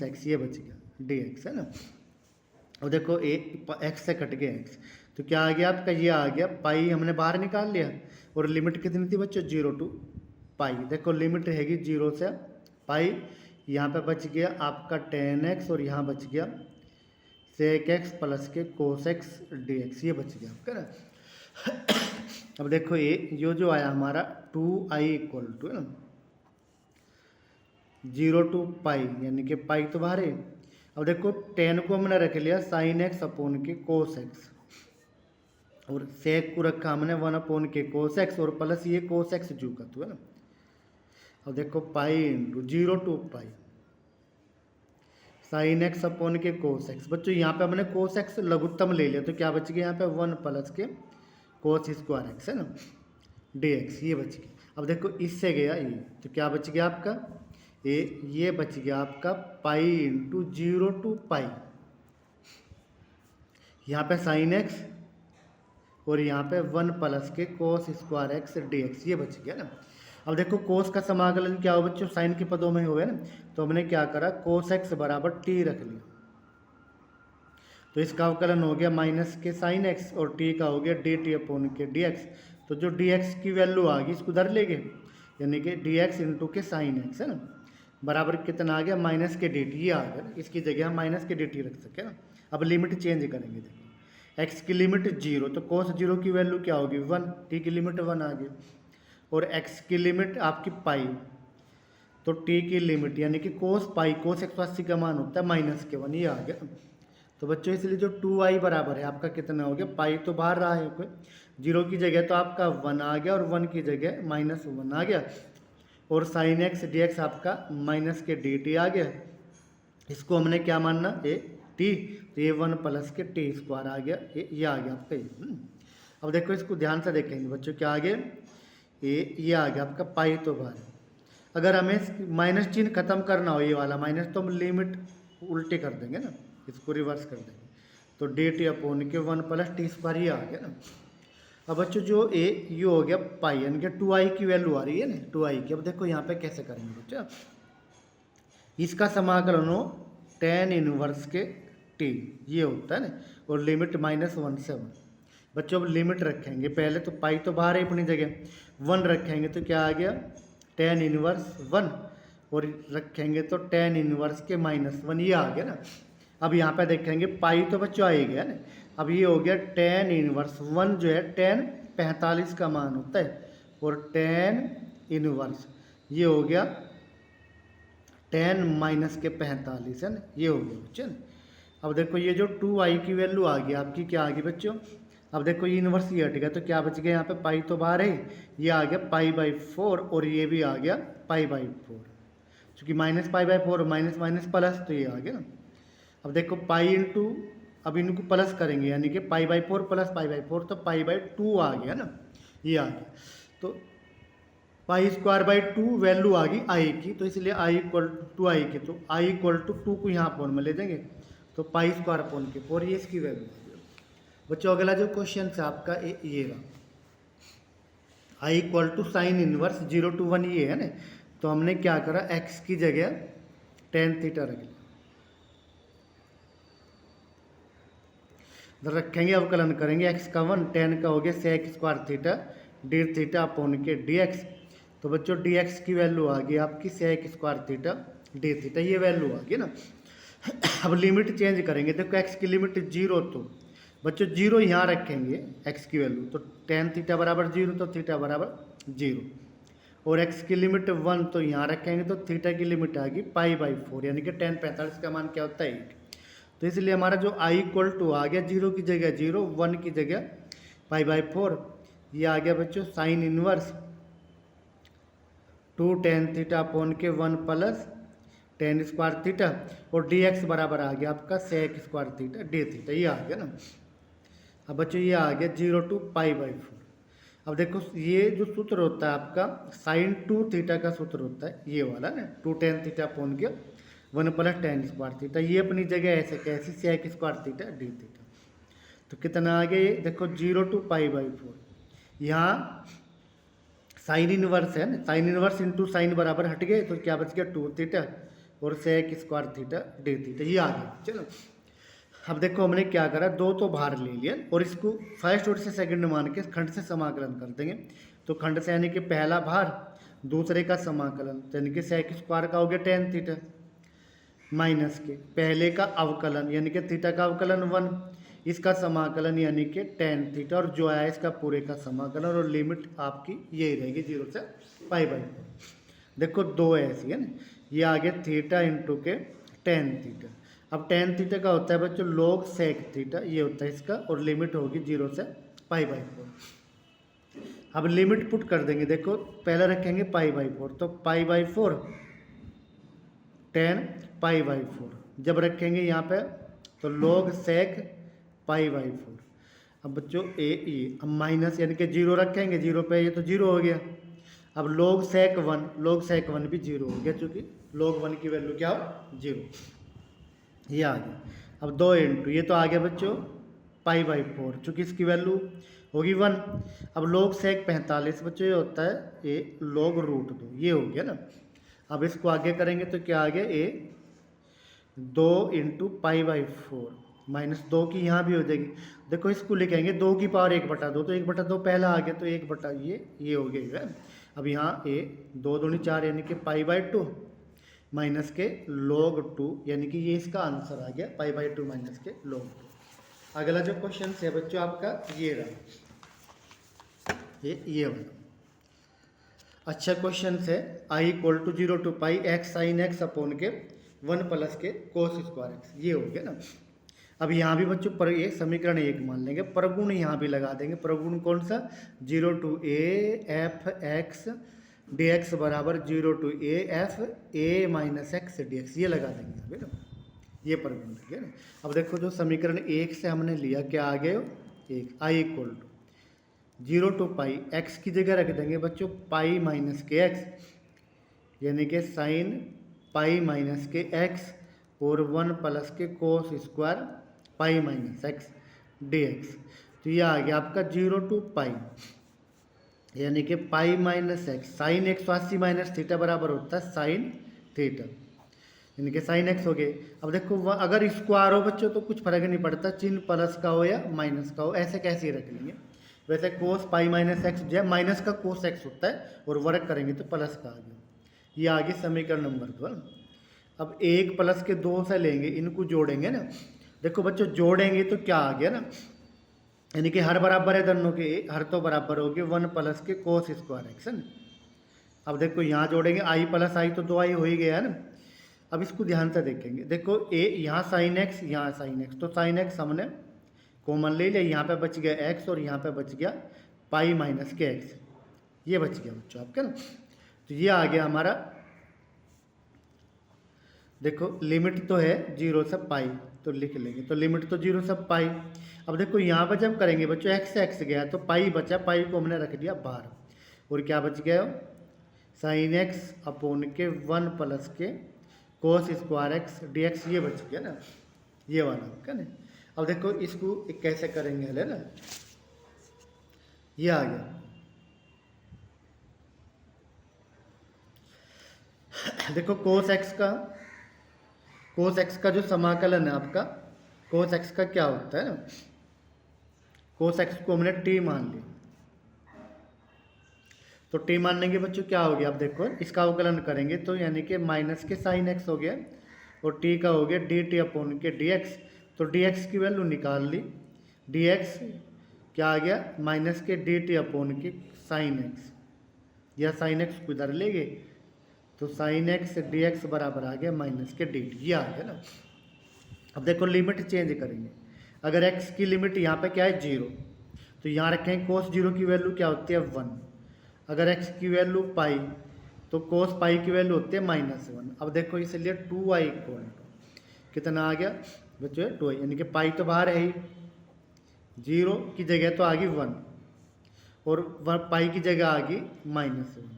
x, ये बच गया dx है ना। और देखो एक्स से कट गया एक्स, तो क्या आ गया आपका, ये आ गया पाई, हमने बाहर निकाल लिया। और लिमिट कितनी थी बच्चों, 0 टू पाई। देखो लिमिट रहेगी 0 से पाई। यहाँ पे बच गया आपका tan x और यहाँ बच गया sec x प्लस के cos x dx, ये बच गया आपका ना। अब देखो ये जो आया हमारा 2i इक्वल टू है ना 0 टू पाई, यानी कि पाई तो बाहर है। अब देखो tan को हमने रख लिया sin x अपॉन के cos x, और sec को रखा हमने 1 अपॉन के cos x, और प्लस ये cos x जू का तो है ना। अब देखो pi into 0 to pi sine x upon के कोस एक्स। बच्चों यहाँ पे हमने कोस एक्स लघुत्तम ले लिया, तो क्या बच गया यहाँ पे 1 प्लस के कोस स्क्वायर एक्स है ना डी एक्स, ये बच गया। अब देखो इससे गया ये, तो क्या बच गया आपका ये बच गया आपका पाई इंटू 0 टू पाई, यहाँ पे साइन एक्स और यहाँ पे 1 प्लस के cos square x d x, ये बच गया ना। अब देखो कोस का समाकलन क्या हो बच्चों, साइन के पदों में हो गया ना, तो हमने क्या करा कोस एक्स बराबर टी रख लिया, तो इसका अवकलन हो गया माइनस के साइन एक्स और टी का हो गया डी टी अपॉन के डी एक्स। तो जो डी एक्स की वैल्यू आ गई इसको उधर ले गए, यानी कि डी एक्स इंटू के साइन एक्स है ना, बराबर कितना आ गया माइनस के डी टी, ये आ गया। इसकी जगह हम माइनस के डी टी रख सके ना। अब लिमिट चेंज करेंगे, देखो एक्स की लिमिट 0, तो कोस 0 की वैल्यू क्या होगी 1, टी की लिमिट 1 आ गई, और x की लिमिट आपकी पाई, तो t की लिमिट यानी कि कोस पाई, कोस 180 का मान होता है माइनस के 1, ये आ गया। तो बच्चों इसलिए जो 2i बराबर है आपका कितना हो गया, पाई तो बाहर रहा है कोई, 0 की जगह तो आपका 1 आ गया, और 1 की जगह -1 आ गया, और साइन एक्स डी एक्स आपका माइनस के डी टी आ गया। इसको हमने क्या मानना टी, तो ये 1 प्लस के टी स्क्वायर आ गया, ये आ गया आपका ये। अब देखो इसको ध्यान से देखेंगे बच्चों, क्या आ गया ये आ गया आपका पाई तो बाहर। अगर हमें माइनस चिन्ह खत्म करना हो, ये वाला माइनस, तो हम लिमिट उल्टी कर देंगे ना, इसको रिवर्स कर देंगे, तो डी टी अपॉन के 1 प्लस टी स्क्वायर ये आ गया ना। अब बच्चों जो ये हो गया पाई, यानी कि 2i की वैल्यू आ रही है ना 2i की। अब देखो यहाँ पे कैसे करेंगे बच्चों, इसका समाकलन हो tan इनवर्स के t, ये होता है ना, और लिमिट -1 से 1। बच्चों अब लिमिट रखेंगे पहले, तो पाई तो बाहर है अपनी जगह, 1 रखेंगे तो क्या आ गया tan इनवर्स 1, और रखेंगे तो tan इनवर्स के -1, ये आ गया ना। अब यहाँ पे देखेंगे पाई तो बच्चों आ ही गया ना। अब ये हो गया tan इनवर्स 1 जो है tan 45 का मान होता है, और tan इनवर्स ये हो गया tan माइनस के 45 है ना, ये हो गया बच्चों। अब देखो ये जो 2i की वैल्यू आ गई आपकी, क्या आ गई बच्चों, अब देखो ये इनवर्स ये हट गया, तो क्या बच गया यहाँ पे पाई तो बाहर है, ये आ गया पाई/4, और ये भी आ गया पाई/4, क्योंकि -पाई/4 माइनस माइनस प्लस, तो ये आ गया ना। अब देखो पाई इंटू, अब इनको प्लस करेंगे, यानी कि पाई/4 प्लस पाई/4, तो पाई/2 आ गया ना, ये आ गया। तो पाई²/2 वैल्यू आ गई आई की, तो इसलिए आई इक्वल टू आई की, तो आई इक्वल टू 2 को यहाँ अपॉन में ले देंगे, तो पाई² अपॉन के 4, ये इसकी वैल्यू। बच्चों अगला जो क्वेश्चन है आपका ये रहा, I equal to sine inverse 0 to 1, ये है ना। तो हमने क्या करा, एक्स की जगह tan थीटा रख लिया, रखेंगे अवकलन करेंगे, एक्स का 1, tan का हो गया sec square theta d theta upon के डी एक्स। तो बच्चों डी एक्स की वैल्यू आ गई आपकी sec square theta d theta, ये वैल्यू आ गई ना। अब लिमिट चेंज करेंगे, देखो एक्स की लिमिट 0, तो बच्चों 0 यहाँ रखेंगे एक्स की वैल्यू, तो tan थीटा बराबर 0, तो थीटा बराबर 0, और एक्स की लिमिट 1 तो यहाँ रखेंगे, तो थीटा की लिमिट आ गई पाई/4, यानी कि tan 45 का मान क्या होता है 8। तो इसलिए हमारा जो आई इक्वल टू आ गया 0 की जगह 0, 1 की जगह पाई/4, ये आ गया बच्चों sine inverse 2 tan theta upon के 1 प्लस tan स्क्वायर थीटा, और डी एक्स बराबर आ गया आपका sec square theta d theta, ये आ गया ना। अब बच्चों ये आ गया 0 टू पाई/4। अब देखो ये जो सूत्र होता है आपका sin 2 थीटा का सूत्र होता है ये वाला ना, 2 tan थीटा अपॉन के 1 प्लस tan स्क्वायर थीटा, ये अपनी जगह ऐसे कैसे sec square theta d theta. तो कितना आ गया ये, देखो 0 टू पाई/4, यहाँ साइन इनवर्स है ना, साइन इनवर्स इंटू साइन बराबर हट गए, तो क्या बच गया 2 थीटा और sec square theta d theta, ये आ गया। चलो अब देखो हमने क्या करा, दो तो बाहर ले लिया और इसको फर्स्ट ऑर्डर से सेकंड मान के खंड से समाकलन कर देंगे। तो खंड से यानी कि पहला बाहर, दूसरे का समाकलन यानी कि सेक स्क्वायर का हो गया टेन थीटा, माइनस के पहले का अवकलन यानी कि थीटा का अवकलन 1, इसका समाकलन यानी कि टेन थीटा, और जो आया इसका पूरे का समाकलन, और लिमिट आपकी यही रहेगी 0 से π/4। देखो दो ऐसी है ना, ये आगे थीटा इंटू के टेन थीटा। अब टेन थीटा का होता है बच्चों log सेक थीटा, ये होता है इसका, और लिमिट होगी 0 से π/4। अब लिमिट पुट कर देंगे, देखो पहले रखेंगे π/4, तो π/4 10 π/4 जब रखेंगे यहाँ पे तो log सेक π/4। अब बच्चों अब माइनस यानी कि 0 रखेंगे, 0 पे ये तो 0 हो गया। अब log सेक 1 भी 0 हो गया, चूँकि log 1 की वैल्यू क्या हो 0, ये आ गया। अब 2 इंटू ये तो आ गया बच्चों π/4, चूँकि इसकी वैल्यू होगी 1। अब log सेक 45 बच्चों ये होता है ये log √2, ये हो गया ना। अब इसको आगे करेंगे तो क्या आ गया, ये 2 इंटू π/4 माइनस 2 की यहाँ भी हो जाएगी। देखो इसको लिखेंगे 2 की पावर 1/2, तो 1/2 पहला आ गया, तो 1 ये हो गया है। अब यहाँ ये 2 दूनी 4 यानी कि π/2 माइनस के log 2, यानी कि ये इसका आंसर आ गया π/2 माइनस के log 2। अगला जो क्वेश्चन है बच्चों आपका ये रहा, ये वाला अच्छा क्वेश्चन है। i = 0 to π x sin x upon के 1 प्लस के cos स्क्वायर x, ये हो गया ना। अब यहाँ भी बच्चों पर ये समीकरण 1 मान लेंगे, प्रगुण यहाँ भी लगा देंगे। प्रगुण कौन सा, 0 to a f x dx बराबर 0 to a f a minus x dx, ये लगा देंगे अभी ना, ये प्रगुण लग गया ना। अब देखो जो समीकरण 1 से हमने लिया क्या आ गया, 1 i = 0 to π x की जगह रख देंगे बच्चों पाई माइनस के एक्स, यानी कि साइन पाई माइनस के एक्स और 1 प्लस के cos square pi minus x dx। तो ये आ गया आपका 0 to π, यानी कि pi minus x sine 180 minus theta बराबर होता है साइन थीटा, यानी कि साइन एक्स हो गए। अब देखो अगर स्क्वायर हो बच्चों तो कुछ फर्क नहीं पड़ता, चिन्ह प्लस का हो या माइनस का हो, ऐसे कैसे ही रख लेंगे। वैसे कोस पाई माइनस एक्स जो है माइनस का कोस एक्स होता है, और वर्ग करेंगे तो प्लस का आ गया। ये आगे समीकरण नंबर 2। अब 1 प्लस के 2 से लेंगे, इनको जोड़ेंगे ना। देखो बच्चों जोड़ेंगे तो क्या आ गया ना, यानी कि हर बराबर है दोनों के, हर तो बराबर हो गए 1 प्लस के कोस स्क्वायर एक्स है ना। अब देखो यहाँ जोड़ेंगे i प्लस आई तो 2i हो ही गया है ना। अब इसको ध्यान से देखेंगे, देखो यहाँ साइन एक्स, यहाँ साइन एक्स, तो साइन एक्स हमने कॉमन ले लिया, यहाँ पे बच गया x और यहाँ पे बच गया पाई माइनस के x, ये बच गया बच्चों आपका ना। तो ये आ गया हमारा, देखो लिमिट तो है 0 से पाई, तो लिख लेंगे, तो लिमिट तो 0 से पाई। अब देखो यहाँ पर जब करेंगे बच्चों x से x गया तो पाई बचा, पाई को हमने रख दिया बाहर, और क्या बच गया साइन एक्स अपॉन के 1 प्लस के कोस स्क्वायर एक्स dx, ये बच गया ना, ये वाला क्या ना। अब देखो इसको कैसे करेंगे है ना, ये आ गया। देखो कोस एक्स का जो समाकलन है आपका, कोस एक्स का क्या होता है ना, कोस एक्स को हमने टी मान लिया, तो टी मानने के बच्चों क्या हो गया। अब देखो इसका अवकलन करेंगे तो यानी कि माइनस के साइन एक्स हो गया, और टी का हो गया डी टी अपॉन के डी एक्स। तो dx की वैल्यू निकाल ली, dx क्या आ गया माइनस के dt अपॉन के साइन एक्स, या साइन एक्स को इधर ले गए तो साइन एक्स dx बराबर आ गया माइनस के dt, ये आ गया ना। अब देखो लिमिट चेंज करेंगे, अगर x की लिमिट यहाँ पे क्या है 0, तो यहाँ रखेंगे कोस 0 की वैल्यू क्या होती है 1। अगर x की वैल्यू पाई तो कोस पाई की वैल्यू होती है -1। अब देखो इसलिए 2i = कितना आ गया बच्चों 2, यानी कि पाई तो बाहर है ही, 0 की जगह तो आ गई 1, और पाई की जगह आ गई -1।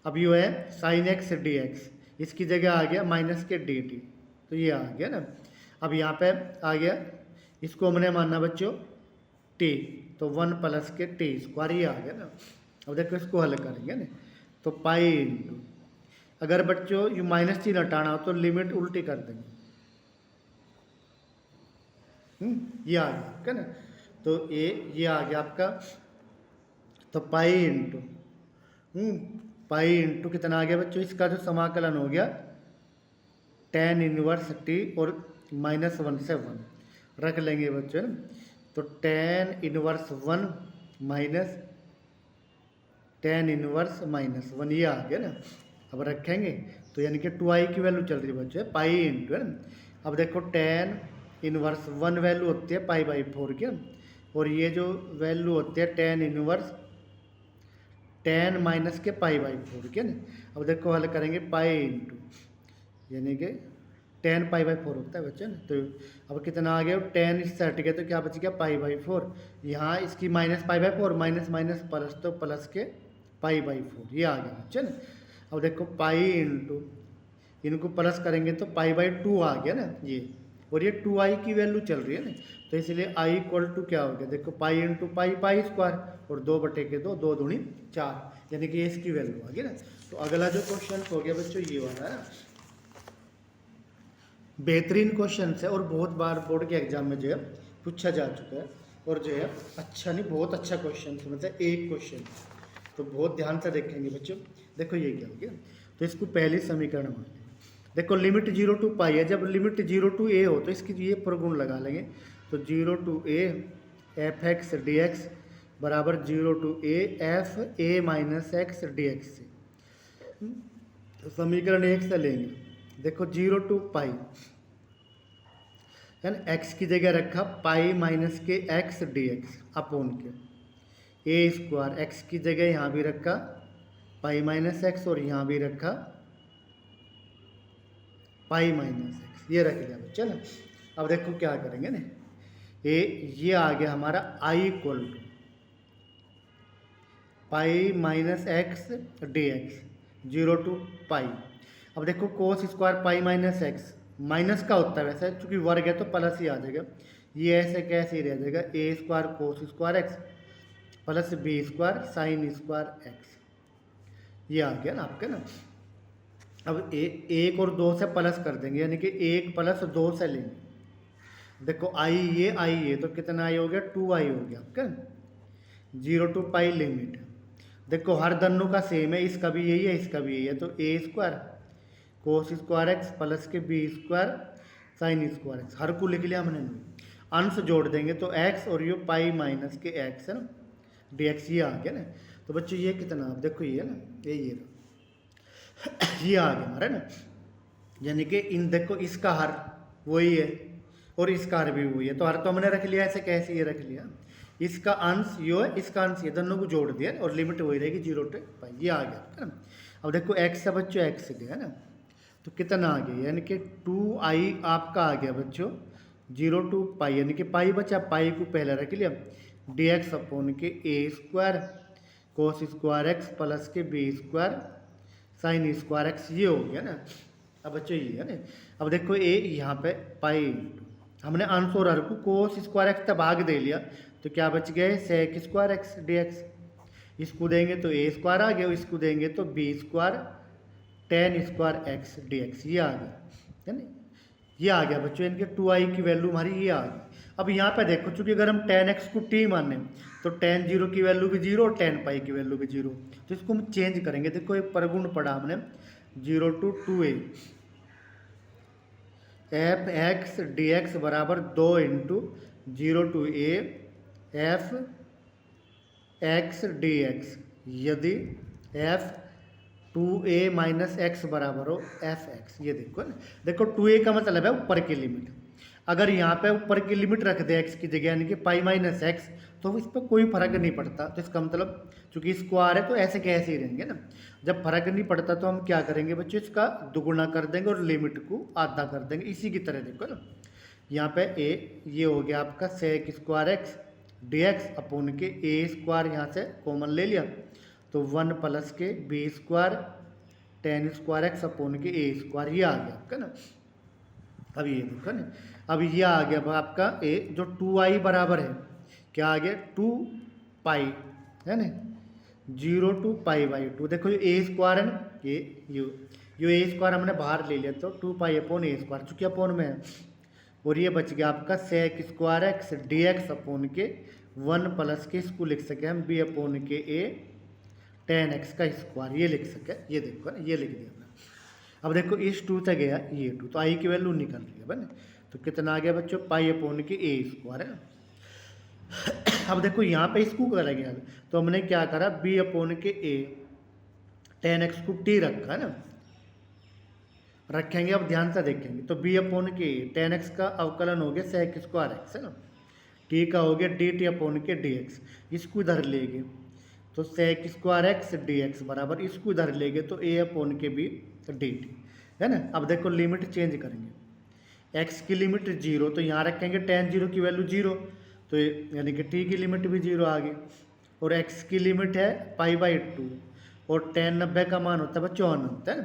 अब ये है साइन एक्स dx, इसकी जगह आ गया माइनस के dt, तो ये आ गया ना। अब यहाँ पे आ गया, इसको हमने माना बच्चों t, तो 1 प्लस के टी स्क्वायर, ये आ गया ना। अब देखो इसको हल करेंगे ना, तो पाई इंटू, अगर बच्चों ये माइनस चिन्ह हटाना हो तो लिमिट उल्टी कर देंगे, ये आ गया आपका ना, तो ये आ गया आपका, तो पाई इंटू पाई इंटू कितना आ गया बच्चों, इसका जो समाकलन हो गया tan इनवर्स टी और -1 से 1 रख लेंगे बच्चों ना, तो tan inverse 1 minus tan inverse -1 ये आ गया ना। अब रखेंगे तो यानी कि 2i की वैल्यू चल रही है बच्चों पाई इंटू है ना। अब देखो tan इनवर्स 1 वैल्यू होती है पाई/4 की, और ये जो वैल्यू होती है tan इनवर्स tan माइनस के पाई/4 के ना। अब देखो हल करेंगे पाई इंटू यानी कि tan पाई/4 होता है बच्चे ना, तो अब कितना आ गया tan इससे हट गया तो क्या बच गया पाई/4, यहाँ इसकी माइनस पाई/4 माइनस माइनस प्लस तो प्लस के पाई/4 ये आ गया बच्चे ना। अब देखो पाई इंटू इनको प्लस करेंगे तो पाई/2 आ गया ना ये, और ये 2i की वैल्यू चल रही है ना, तो इसलिए i इक्वल टू क्या हो गया, देखो पाई इंटू पाई स्क्वायर और 2/2 2 दूनी 4, यानी कि ये इसकी वैल्यू आ गई ना। तो अगला जो क्वेश्चन हो गया बच्चों ये वाला है, बेहतरीन क्वेश्चन है और बहुत बार बोर्ड के एग्जाम में जो है पूछा जा चुका है, और जो है अच्छा नहीं बहुत अच्छा क्वेश्चन है, मतलब एक क्वेश्चन, तो बहुत ध्यान से देखेंगे बच्चों। देखो ये क्या हो गया, तो इसको पहली समीकरण मान लें, देखो लिमिट 0 टू पाई है, जब लिमिट 0 टू ए हो तो इसकी ये प्रगुण लगा लेंगे, तो 0 to a f x d x बराबर 0 to a f a minus x d x से, तो समीकरण 1 से लेंगे। देखो 0 टू पाई है ना, एक्स की जगह रखा पाई माइनस के एक्स डी एक्स अपोन के ए स्क्वायर, एक्स की जगह यहाँ भी रखा पाई माइनस एक्स और यहाँ भी रखा पाई माइनस एक्स, ये रख दिया बच्चा ना। अब देखो क्या करेंगे ना, ये आ गया हमारा I equal to pi minus x d x 0 to pi. अब देखो cos square pi minus x minus का होता है वैसे, चूंकि वर्ग है तो प्लस ही आ जाएगा, ये ऐसे कैसे ही रह जाएगा a square cos square x plus b square sine square x, ये आ गया ना आपके ना। अब एक और 2 से प्लस कर देंगे, यानी कि 1 प्लस 2 से लेंगे, देखो आई ये तो कितना आई हो गया 2i हो गया आपका, 0 टू पाई लिमिट, देखो हर दोनों का सेम है, इसका भी यही है इसका भी यही है, तो a square cos square x plus के b square sine square x, हर को लिख लिया हमने, अंश जोड़ देंगे तो एक्स और ये पाई माइनस के एक्स है ना डी एक्स, ये आ गया ना। तो बच्चों ये कितना आप देखो ये है ना ये आ गया हमारा ना, यानी कि इन देखो इसका हर वही है और इसका हर भी वही है, तो हर तो हमने रख लिया ऐसे कैसे ये रख लिया, इसका अंश यो है इसका अंश ये, दोनों को जोड़ दिया और लिमिट वही रहेगी 0 टू पाई, ये आ गया है ना। अब देखो एक्स है बच्चों एक्स गया है ना, तो कितना आ गया यानी कि 2i आपका आ गया बच्चों 0 टू पाई, यानी कि पाई बचा, पाई को पहले रख लिया डी एक्स अपोन के a square cos square x plus के b square sine square x, ये हो गया ना। अब बच्चों ये है ना, अब देखो ए यहाँ पे पाई हमने अंश और हर को कोस स्क्वायर एक्स तक भाग दे लिया, तो क्या बच गया sec square x d x, इसको देंगे तो ए स्क्वायर आ गया, इसको देंगे तो b square tan square x d x, ये आ गया है ना, ये आ गया बच्चों, इनके 2i की वैल्यू हमारी ये आ गई। अब यहाँ पे देखो चूंकि अगर हम tan x को t माने तो tan 0 की वैल्यू भी 0 और tan पाई की वैल्यू भी 0, तो इसको हम चेंज करेंगे। देखो एक परगुण पढ़ा हमने 0 to 2a f x d x बराबर 2 into 0 to a f x d x, यदि एफ 2a माइनस एक्स बराबर हो एफ एक्स, ये देखो ना, देखो 2a का मतलब है ऊपर की लिमिट, अगर यहाँ पे ऊपर की लिमिट रख दे एक्स की जगह यानी कि पाई माइनस एक्स, तो इस पर कोई फर्क नहीं पड़ता, तो इसका मतलब चूंकि स्क्वायर है तो ऐसे कैसे ही रहेंगे ना। जब फर्क नहीं पड़ता तो हम क्या करेंगे बच्चों, इसका दुगुना कर देंगे और लिमिट को आधा कर देंगे, इसी की तरह देखो ना। यहाँ पे ए ये हो गया आपका sec square x d x upon के ए स्क्वायर यहाँ से कॉमन ले लिया, तो 1 प्लस के b square tan square x upon के ए स्क्वायर, ये आ गया आपका ना। अब ये देखो ना, अब ये आ गया आपका ए जो 2i बराबर है क्या आ गया 2 पाई है ना 0 टू पाई बाई 2, देखो ये ए स्क्वायर है ना, ये ए स्क्वायर हमने बाहर ले लिया, तो 2 पाई अपोन ए स्क्वायर, चूँकि अपोन में है और ये बच गया आपका sec square x d x upon के 1 प्लस के, इसको लिख सके हम बी अपोन के ए टेन एक्स का स्क्वायर, ये लिख सके। ये देखो ना, ये लिख दिया हमने। अब देखो इस 2 से गया ये 2, तो आई की वैल्यू निकल रही है बने, तो कितना आ गया बच्चों, पाई अपोन के ए स्क्वायर है ना। अब देखो यहाँ पे इसको करा गया, तो हमने क्या करा, बी अपोन के ए टेन एक्स को टी रखा है ना, रखेंगे। अब ध्यान से देखेंगे तो बी अपोन के टेन एक्स का अवकलन हो गया सेक स्क्वायर एक्स है ना, टी का हो गया डी टी अपोन के डी एक्स, इसको इधर लेंगे तो sec square x d x बराबर, इसको इधर लेंगे तो ए अपोन के बी डी टी है ना। अब देखो लिमिट चेंज करेंगे, एक्स की लिमिट 0, तो यहाँ रखेंगे टेन 0 की वैल्यू 0, तो यानी कि टी की लिमिट भी 0 आ गई, और एक्स की लिमिट है पाई/2, और टेन 90 का मान होता है बच्चों अनंत है,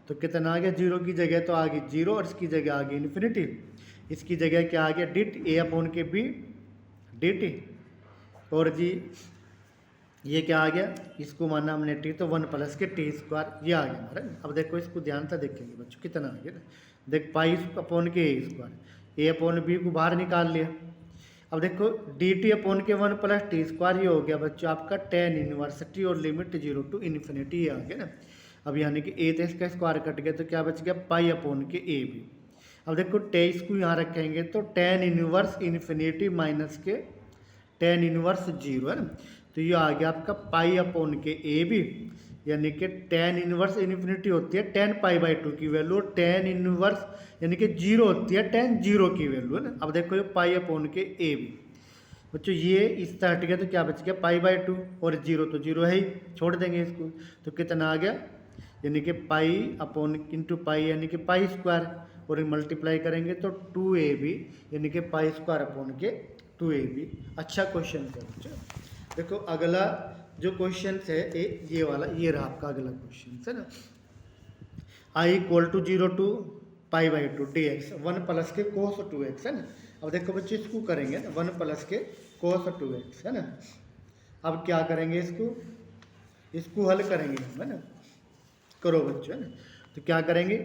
तो कितना आ गया, 0 की जगह तो आ गई 0, और इसकी जगह आ गई इन्फिनिटी, इसकी जगह क्या आ गया डिट ए अपोन के बी डी टी, और जी ये क्या आ गया, इसको माना हमने टी, तो 1 प्लस के टी स्क्वायर ये आ गया हमारा। अब देखो इसको ध्यान से देखेंगे बच्चों कितना आ गया ना, देख पाई अपोन के a square, A upon B को बाहर निकाल लिया। अब देखो डी टी अपोन के 1 प्लस टी स्क्वायर, ये हो गया बच्चों आपका टेन इनवर्स टी, और लिमिट 0 टू इन्फिनिटी ये आ गया ना। अब यानी कि ए तो इसका स्क्वायर कट गया, तो क्या बच गया, पाई अपोन के ए बी। अब देखो तेईस को यहाँ रखेंगे तो टेन इनवर्स इन्फिनिटी माइनस के टेन इनवर्स 0 है ना, तो ये आ गया आपका पाई अपोन के ए बी, यानी कि टेन इनवर्स इन्फिनिटी होती है 10 पाई/2 की वैल्यू, और टेन इनवर्स यानी कि 0 होती है 10 0 की वैल्यू है ना। अब देखो ये पाई अपोन के ए बी बच्चों, ये इस तरह हट गया तो क्या बच गया पाई/2, और 0 तो 0 है ही, छोड़ देंगे इसको, तो कितना आ गया, यानी कि पाई अपोन इंटू पाई यानी कि पाई स्क्वायर, और मल्टीप्लाई करेंगे तो 2ab यानी कि पाई स्क्वायर अपोन के 2ab। अच्छा क्वेश्चन है बच्चों। देखो अगला जो क्वेश्चन है ये वाला, ये रहा आपका अगला क्वेश्चन है ना, आई इक्वल टू 0 टू पाई/2 डी एक्स 1 प्लस के कोस 2x है ना। अब देखो बच्चे इसको करेंगे ना, 1 प्लस के कोस 2x है ना। अब क्या करेंगे, इसको हल करेंगे हम है ना, करो बच्चों है ना। तो क्या करेंगे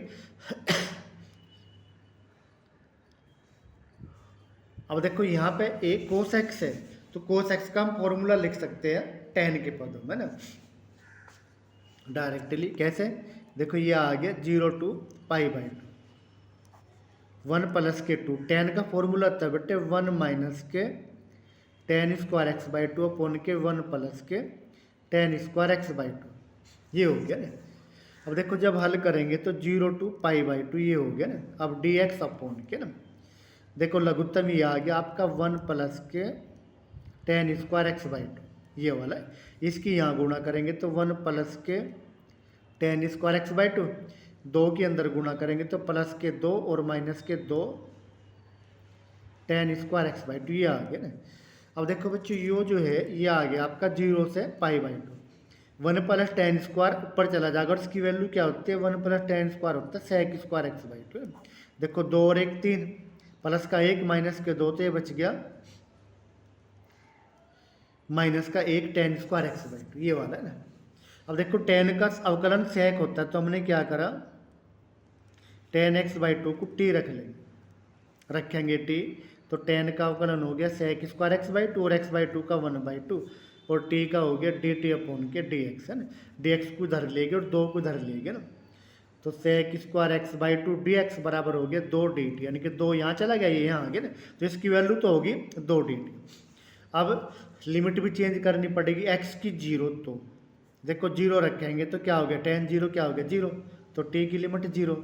अब देखो यहाँ पे ए कोस एक्स है, तो कोस एक्स का हम फॉर्मूला लिख सकते हैं टेन के पदों में ना, डायरेक्टली कैसे, देखो ये आ गया 0 टू पाई/2 1 प्लस के 2, टेन का फॉर्मूला था बेटे 1 माइनस के टेन स्क्वायर x/2 अपोन के 1 प्लस के टेन स्क्वायर x/2, ये हो गया ना। अब देखो जब हल करेंगे तो 0 टू पाई/2 ये हो गया ना। अब डी एक्स अपोन के ना, देखो लघुत्तम ये आ गया आपका 1 प्लस के टेन स्क्वायर x/2, ये वाला है, इसकी यहाँ गुणा करेंगे तो 1 प्लस के टेन स्क्वायर x/2, 2 के अंदर गुणा करेंगे तो प्लस के 2 और माइनस के 2 टेन स्क्वायर x/2, ये आ गया ना। अब देखो बच्चों ये जो है ये आ गया आपका 0 से पाई/2, 1 प्लस टेन स्क्वायर ऊपर चला जाएगा, और इसकी वैल्यू क्या होती है, 1 प्लस टेन स्क्वायर होता है सेक स्क्वायर x/2। देखो 2 और 1 3, प्लस का 1 माइनस के 2, तो ये बच गया माइनस का 1 टेन स्क्वायर x/2, ये वाला है ना। अब देखो टेन का अवकलन सेक होता है, तो हमने क्या करा, टेन x/2 को टी रख लेंगे, रखेंगे टी, तो टेन का अवकलन हो गया सेक स्क्वायर x/2, और x/2 का 1/2, और टी का हो गया डी टी अपोन के डी एक्स है ना। डी एक्स को इधर लेंगे और 2 को इधर लेंगे ना, तो sec square x/2 D x बराबर हो गया 2 डी टी, यानी कि 2 यहाँ चला गया, ये यहाँ आ गया ना, तो इसकी वैल्यू तो होगी 2 डी टी। अब लिमिट भी चेंज करनी पड़ेगी, x की 0, तो देखो 0 रखेंगे तो क्या हो गया, टेन 0 क्या हो गया 0, तो टी की लिमिट 0।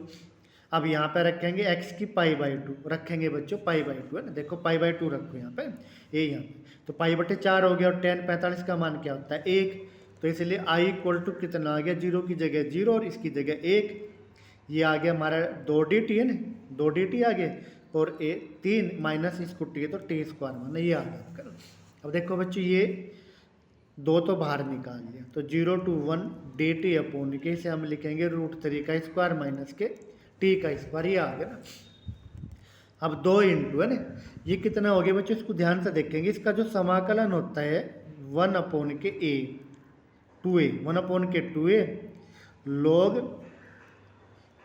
अब यहाँ पे रखेंगे x की पाई/2, रखेंगे बच्चों पाई/2 है ना, देखो पाई/2 रखो यहाँ पे, ये यहाँ पे, तो पाई/4 हो गया, और टेन 45 का मान क्या होता है 1, तो इसलिए i इक्वल टू कितना आ गया, 0 की जगह 0 और इसकी जगह 1, ये आ गया हमारा 2 डी टी है ना, 2 डी टी आ गया, और 3 माइनस इसको टी है तो टी स्क्वायर माना ये आ गया। अब देखो बच्चों ये 2 तो बाहर निकाल लिया, तो 0 टू 1 डी टी अपोन के, इसे हम लिखेंगे √3 का स्क्वायर माइनस के टी का स्क्वायर, ये आ गया ना। अब 2 इंटू है ना, ये कितना हो गया बच्चों, इसको ध्यान से देखेंगे, इसका जो समाकलन होता है 1 अपोन के a 2a 1 अपोन के 2a log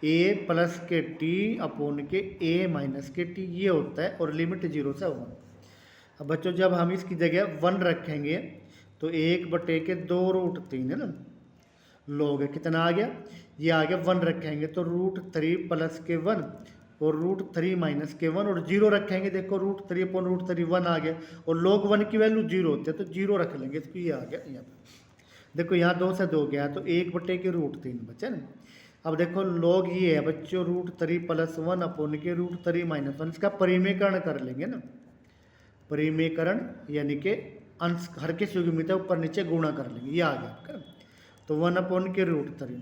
ए प्लस के टी अपोन के ए माइनस के टी ये होता है, और लिमिट 0 से 1। अब बच्चों जब हम इसकी जगह 1 रखेंगे तो 1/2√3 है ना, लोग है कितना आ गया, ये आ गया 1 रखेंगे तो √3 प्लस के 1 और √3 माइनस के 1, और 0 रखेंगे देखो √3 अपॉन √3 1 आ गया, और log 1 की वैल्यू 0 होती है तो 0 रख लेंगे, इसको ये आ गया यहाँ पे। देखो यहाँ 2 से 2 गया तो 1/√3 बचा ना। अब देखो log ये है बच्चों √3 प्लस 1 अपॉन के √3 माइनस 1, इसका परिमेयकरण कर लेंगे ना, परिमेयकरण यानी कि अंश हर के युग्मित है ऊपर नीचे गुणा कर लेंगे, ये आ गया आपका। तो 1 अपॉन के √3,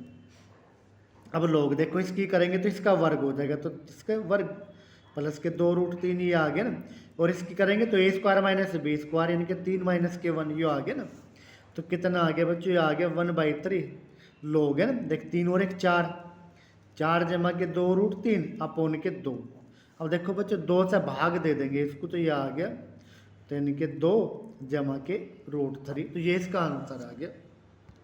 अब लोग देखो इसकी करेंगे तो इसका वर्ग हो जाएगा, तो इसका वर्ग प्लस के 2√3 ये आ गया ना, और इसकी करेंगे तो a² माइनस b² यानी कि 3 माइनस के 1 ये आ गया ना। तो कितना आ गया बच्चों, ये आ गया 1/3 लोग है ना, देख 3 और 1 4, 4 जमा के 2√3 अपोन के 2। अब देखो बच्चों 2 से भाग दे देंगे इसको तो ये आ गया, तो यानी कि 2 जमा के √3, तो ये इसका आंसर आ गया।